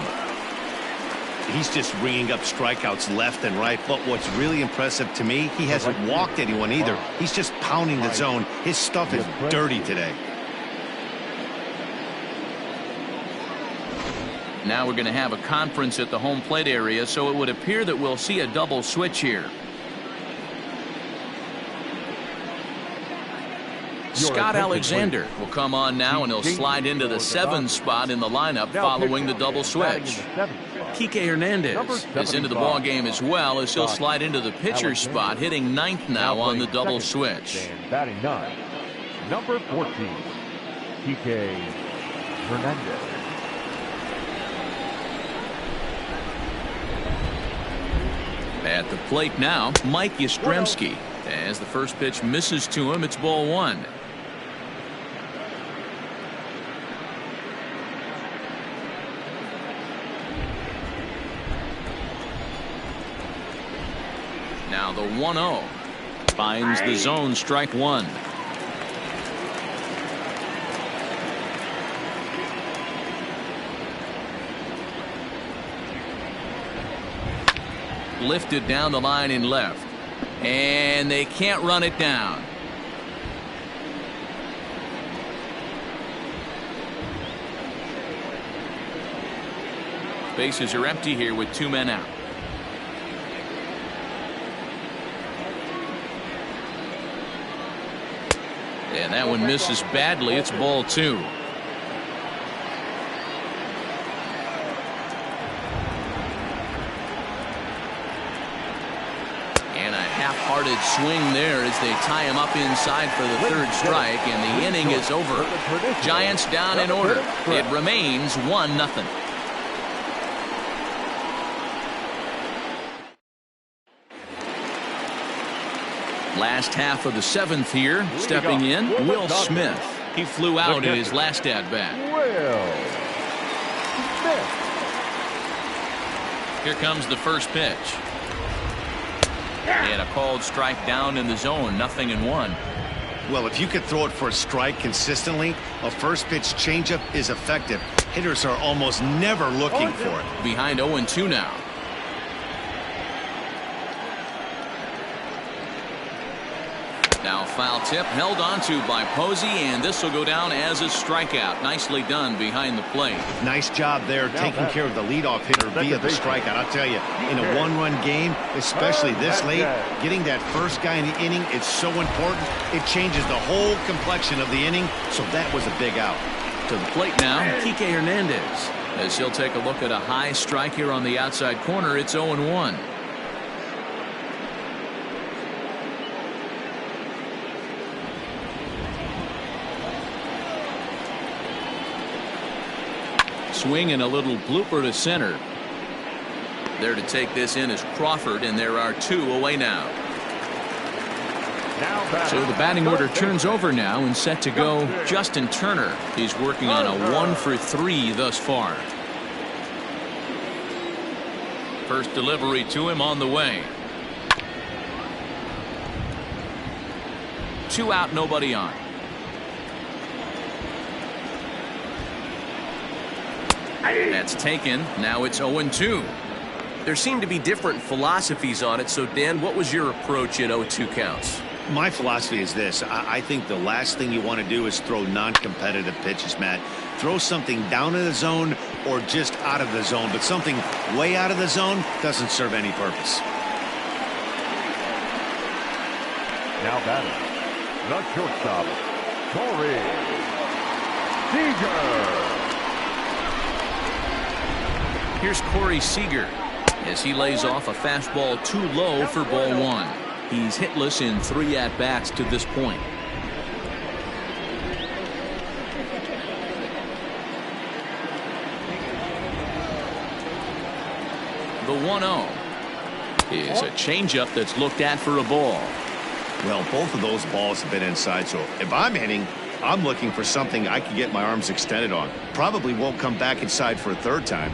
He's just ringing up strikeouts left and right. But what's really impressive to me, he hasn't walked anyone either. He's just pounding the zone. His stuff is dirty today. Now we're going to have a conference at the home plate area, so it would appear that we'll see a double switch here. Scott Alexander will come on now, and he'll slide into the 7th spot in the lineup following the double switch. Kike Hernandez is into the ball game as well, as he'll slide into the pitcher's spot, hitting 9th now on the double switch. Batting 9, number 14, Kike Hernandez. At the plate now, Mike Yastrzemski. As the first pitch misses to him, it's ball 1. Now the 1-0 finds the zone, strike 1. Lifted down the line in left, and they can't run it down. Bases are empty here with 2 men out. And that one misses badly. It's ball 2. And a half-hearted swing there as they tie him up inside for the 3rd strike, and the inning is over. Giants down in order. It remains 1-0. Last half of the 7th here. Stepping in, Will Smith. He flew out in his last at-bat. Here comes the first pitch. And a called strike down in the zone. 0-1. Well, if you could throw it for a strike consistently, a first pitch changeup is effective. Hitters are almost never looking for it. Behind 0-2 now. Now foul tip held onto by Posey, and this will go down as a strikeout. Nicely done behind the plate. Nice job there taking care of the leadoff hitter via the strikeout. I'll tell you, in a 1-run game, especially this late, getting that first guy in the inning is so important. It changes the whole complexion of the inning, so that was a big out. To the plate now, Kike Hernandez. As he'll take a look at a high strike here on the outside corner, it's 0-1. Swing and a little blooper to center. There to take this in is Crawford, and there are 2 away now. So the batting order turns over now, and set to go Justin Turner. He's working on a 1 for 3 thus far. First delivery to him on the way. 2 out, nobody on. That's taken. Now it's 0-2. There seem to be different philosophies on it. So, Dan, what was your approach at 0-2 counts? My philosophy is this. I think the last thing you want to do is throw non-competitive pitches, Matt. Throw something down in the zone or just out of the zone, but something way out of the zone doesn't serve any purpose. Now batting, the shortstop, Corey Seager. Here's Corey Seager as he lays off a fastball too low for ball 1. He's hitless in 3 at-bats to this point. The 1-0 is a changeup that's looked at for a ball. Well, both of those balls have been inside, so if I'm hitting, I'm looking for something I can get my arms extended on. Probably won't come back inside for a 3rd time.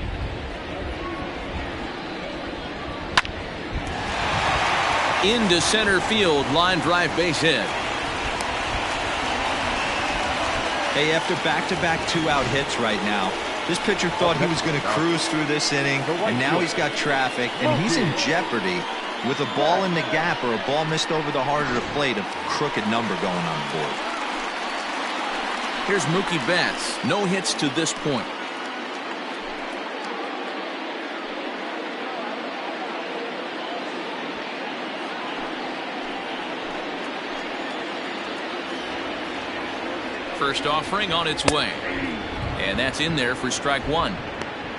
Into center field, line drive, base hit. Hey, after back-to-back 2-out hits right now, this pitcher thought he was going to cruise through this inning, and now he's got traffic, and he's in jeopardy with a ball in the gap or a ball missed over the heart of the plate, a crooked number going on the board. Here's Mookie Betts. No hits to this point. First offering on its way. And that's in there for strike one.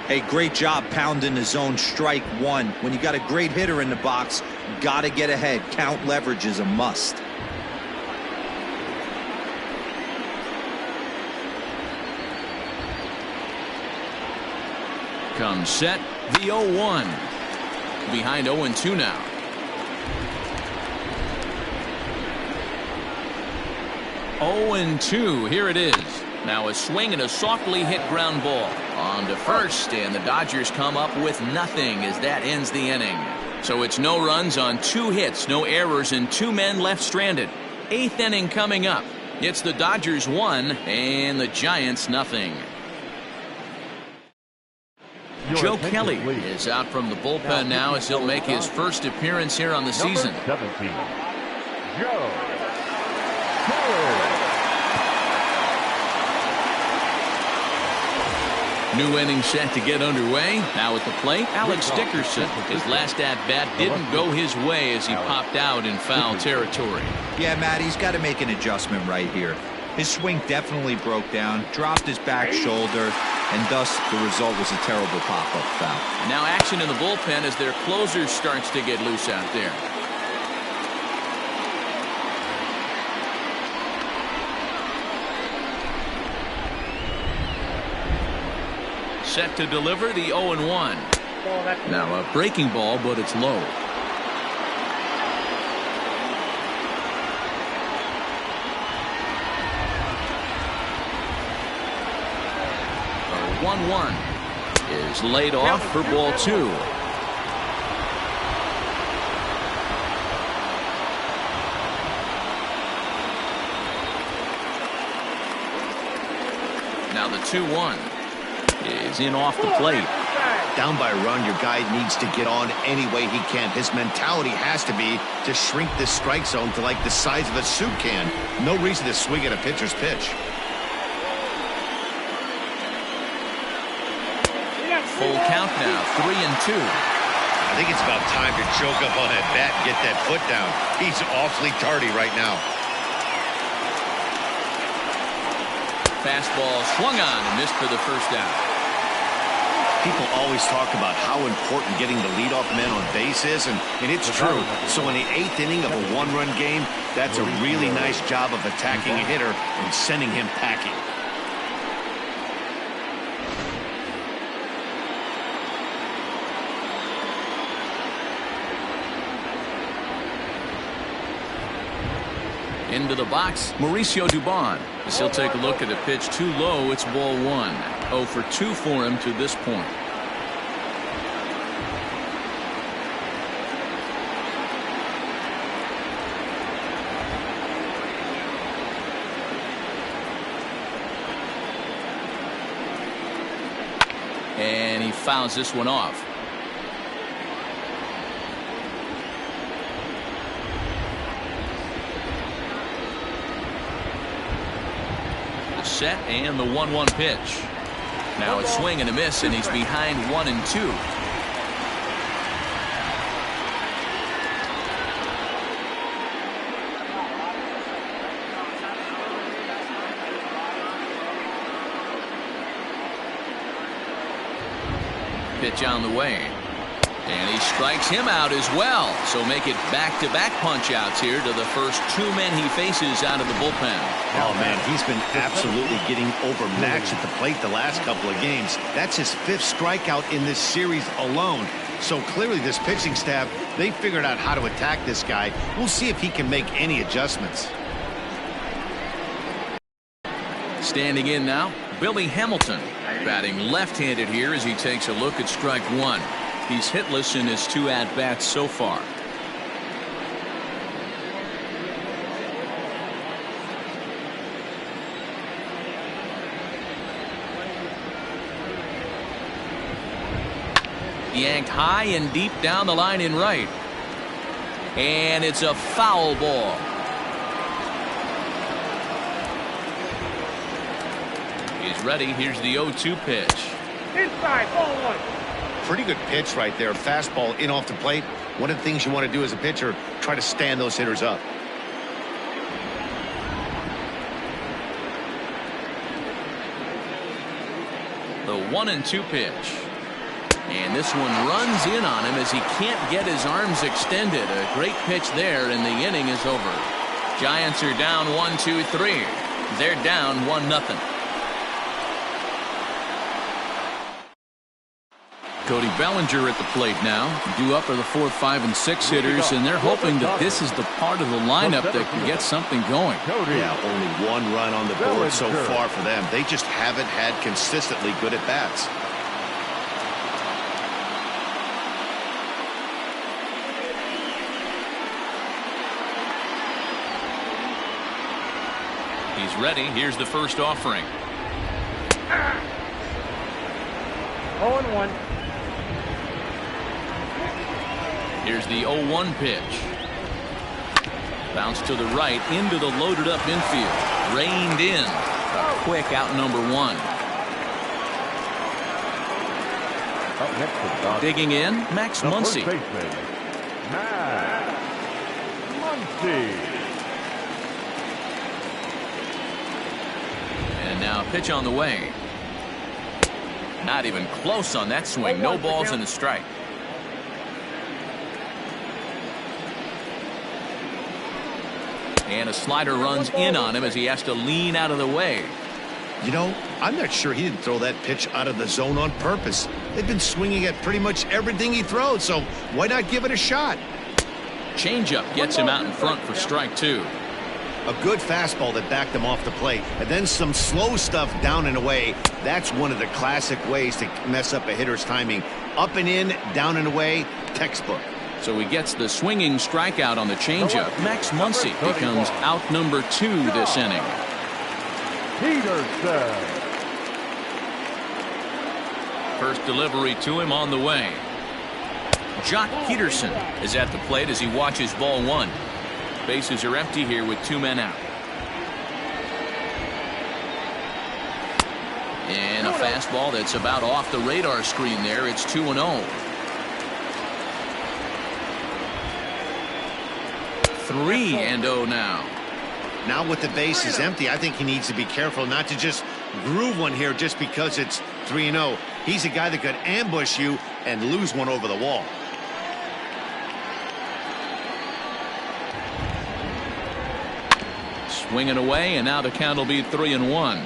Hey, great job pounding the zone, strike one. When you got a great hitter in the box, got to get ahead. Count leverage is a must. Comes set, the 0-1. Behind 0-2 now. Oh and 2, here it is. Now a swing and a softly hit ground ball. On to first, and the Dodgers come up with nothing as that ends the inning. So it's no runs on 2 hits, no errors, and 2 men left stranded. 8th inning coming up. It's the Dodgers 1 and the Giants nothing. Joe Kelly is out from the bullpen now as he'll make his first appearance here on the season. 17, Joe Kelly. New inning set to get underway. Now at the plate, Alex Dickerson. His last at-bat didn't go his way as he popped out in foul territory. Yeah, Matt, he's got to make an adjustment right here. His swing definitely broke down, dropped his back shoulder, and thus the result was a terrible pop-up foul. Now action in the bullpen as their closer starts to get loose out there. Set to deliver the 0-1. Now a breaking ball, but it's low. A 1-1 is laid off for ball 2. Now the 2-1 is in off the plate. Down by a run, your guy needs to get on any way he can. His mentality has to be to shrink this strike zone to like the size of a soup can. No reason to swing at a pitcher's pitch. Full count now, 3-2. I think it's about time to choke up on that bat and get that foot down. He's awfully tardy right now. Fastball swung on and missed for the first out. People always talk about how important getting the leadoff man on base is, and it's true. So in the 8th inning of a 1-run game, that's a really nice job of attacking a hitter and sending him packing. Into the box, Mauricio Dubon. As he'll take a look at a pitch too low, it's ball 1. 0 for 2 for him to this point. And he fouls this one off. Set and the 1-1 pitch. Now a swing and a miss, and he's behind 1-2. Pitch on the way. And he strikes him out as well. So make it back-to-back punch-outs here to the first 2 men he faces out of the bullpen. Oh, man, he's been absolutely getting overmatched at the plate the last couple of games. That's his 5th strikeout in this series alone. So clearly this pitching staff, they figured out how to attack this guy. We'll see if he can make any adjustments. Standing in now, Billy Hamilton. Batting left-handed here as he takes a look at strike 1. He's hitless in his 2 at-bats so far. Yanked high and deep down the line in right. And it's a foul ball. He's ready. Here's the 0-2 pitch. Inside, ball 1. Pretty good pitch right there. Fastball in off the plate. One of the things you want to do as a pitcher, try to stand those hitters up. The 1-2 pitch. And this one runs in on him as he can't get his arms extended. A great pitch there, and the inning is over. Giants are down 1-2-3. They're down 1-0. Cody Bellinger at the plate now. Due up are the 4th, 5, and 6 hitters, and they're hoping that this is the part of the lineup that can get something going. Yeah, only 1 run on the board so far for them. They just haven't had consistently good at bats. He's ready. Here's the first offering. 0-1. Here's the 0-1 pitch. Bounce to the right into the loaded up infield. Reined in. A quick out number 1. Up next to Dodgers, Digging in, Max the first Muncy. baseman, Max Muncy. And now pitch on the way. Not even close on that swing. No balls and a strike. And a slider runs in on him as he has to lean out of the way. You know, I'm not sure he didn't throw that pitch out of the zone on purpose. They've been swinging at pretty much everything he throws, so why not give it a shot? Changeup gets him out in front for strike 2. A good fastball that backed him off the plate, and then some slow stuff down and away. That's one of the classic ways to mess up a hitter's timing. Up and in, down and away, textbook. So he gets the swinging strikeout on the changeup. Max Muncy becomes out number 2 this inning. Peterson. First delivery to him on the way. Jock Peterson is at the plate as he watches ball 1. Bases are empty here with 2 men out. And a fastball that's about off the radar screen there. It's 2-0. 3-0 now. Now with the base is empty, I think he needs to be careful not to just groove one here just because it's 3-0. He's a guy that could ambush you and lose one over the wall. Swinging away, and now the count will be 3-1.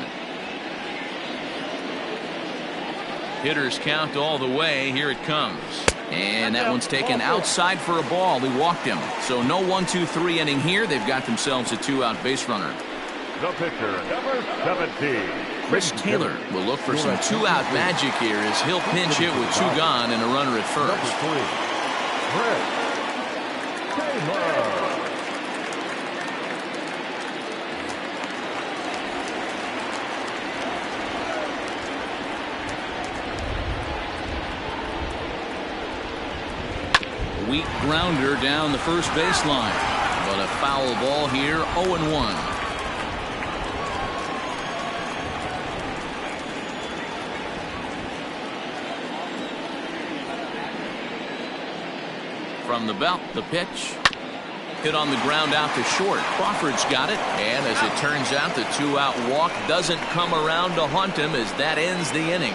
Hitters count all the way. Here it comes. And that one's taken outside for a ball. He walked him. So no 1-2-3 inning here. They've got themselves a 2-out base runner. The pitcher, number 17. Chris Taylor will look for some 2-out magic here as he'll pinch hit with 2 gone and a runner at first. Chris Taylor. Weak grounder down the first baseline, but a foul ball here. 0-1. From the belt, the pitch. Hit on the ground out to short. Crawford's got it, and as it turns out, the 2-out walk doesn't come around to haunt him as that ends the inning.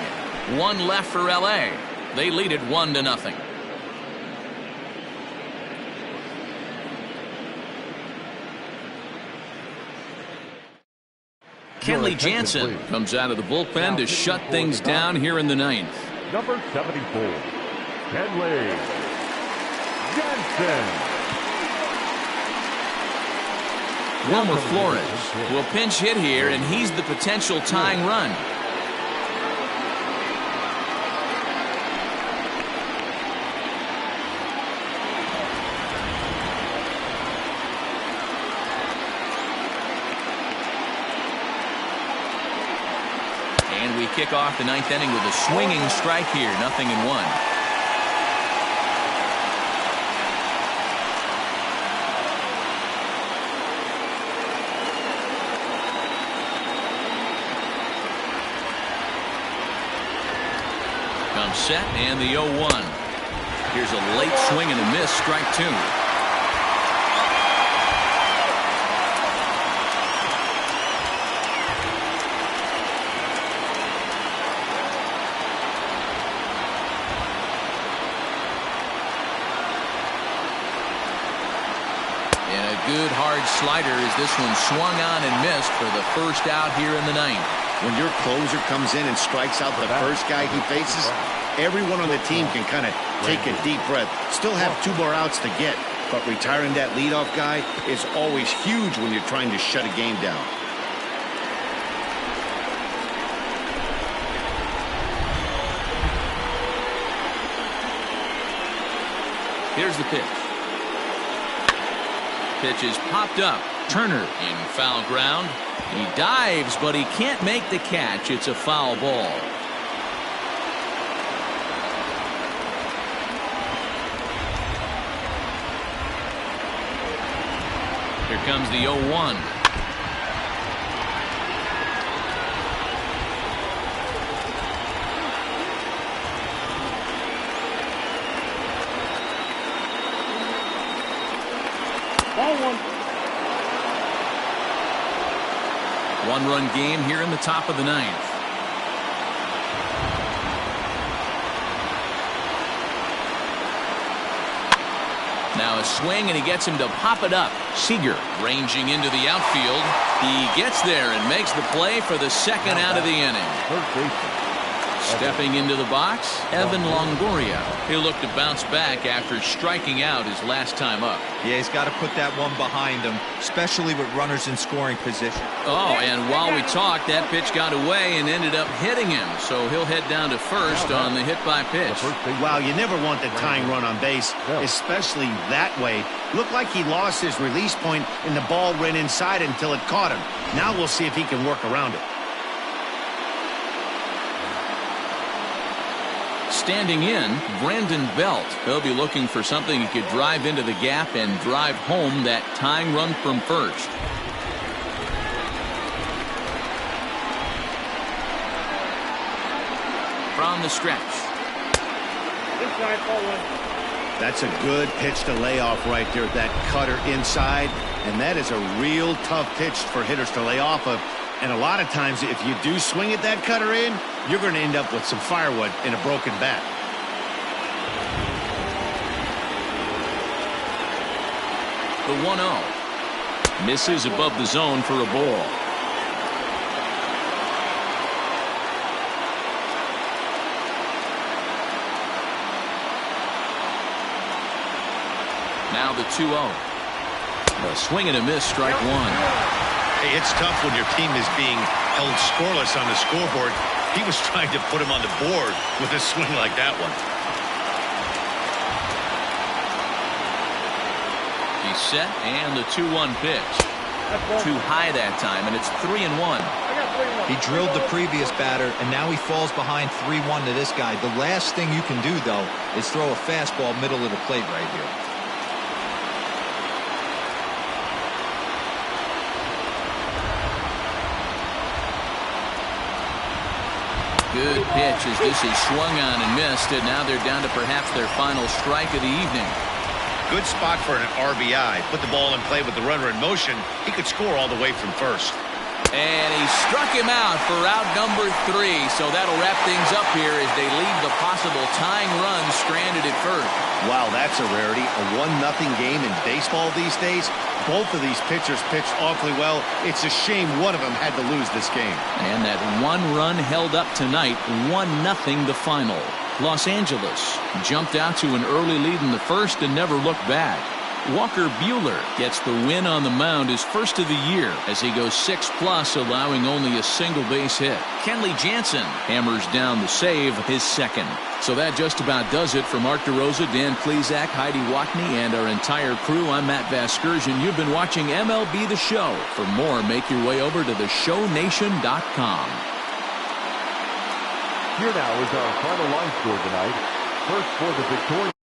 1 left for L.A. They lead it 1-0. Kenley Jansen comes out of the bullpen to shut things down here in the 9th. Number 74, Kenley Jansen. Wilmer Flores will pinch hit here, and he's the potential tying run. And we kick off the 9th inning with a swinging strike here. 0-1. Comes set and the 0-1. Here's a late swing and a miss. Strike 2. good hard slider as this one swung on and missed for the first out here in the ninth. When your closer comes in and strikes out the first guy he faces, everyone on the team can kind of take a deep breath. Still have 2 more outs to get, but retiring that leadoff guy is always huge when you're trying to shut a game down. Here's the pitch. Pitch is popped up. Turner in foul ground. He dives, but he can't make the catch. It's a foul ball. Here comes the 0-1. Ball one. One-run game here in the top of the ninth. Now a swing, and he gets him to pop it up. Seager ranging into the outfield. He gets there and makes the play for the second out of the inning. Stepping into the box, Evan Longoria. He'll look to bounce back after striking out his last time up. Yeah, he's got to put that one behind him, especially with runners in scoring position. Oh, and while we talked, that pitch got away and ended up hitting him. So he'll head down to first on the hit by pitch. Wow, you never want the tying run on base, especially that way. Looked like he lost his release point and the ball ran inside until it caught him. Now we'll see if he can work around it. Standing in, Brandon Belt. He'll be looking for something he could drive into the gap and drive home that tying run from first. From the stretch. Inside, ball one. That's a good pitch to lay off right there, that cutter inside. And that is a real tough pitch for hitters to lay off of. And a lot of times, if you do swing at that cutter in, you're going to end up with some firewood in a broken bat. The 1-0. Misses above the zone for a ball. Now the 2-0. A swing and a miss, strike one. Hey, it's tough when your team is being held scoreless on the scoreboard. He was trying to put him on the board with a swing like that one. He's set, and the 2-1 pitch. Too high that time, and it's 3-1. He drilled the previous batter, and now he falls behind 3-1 to this guy. The last thing you can do, though, is throw a fastball middle of the plate right here. Good pitch as this is swung on and missed, and now they're down to perhaps their final strike of the evening. Good spot for an RBI. Put the ball in play with the runner in motion. He could score all the way from first. And he struck him out for out number 3, so that'll wrap things up here as they leave the possible tying run stranded at first. Wow, that's a rarity. A 1-0 game in baseball these days. Both of these pitchers pitched awfully well. It's a shame one of them had to lose this game. And that one run held up tonight, 1-0 the final. Los Angeles jumped out to an early lead in the first and never looked back. Walker Buehler gets the win on the mound, his first of the year, as he goes 6+, allowing only a single base hit. Kenley Jansen hammers down the save, his second. So that just about does it for Mark DeRosa, Dan Plesac, Heidi Watney, and our entire crew. I'm Matt Vasgersian. You've been watching MLB The Show. For more, make your way over to theshownation.com. Here now is our final line score tonight. First for the victorious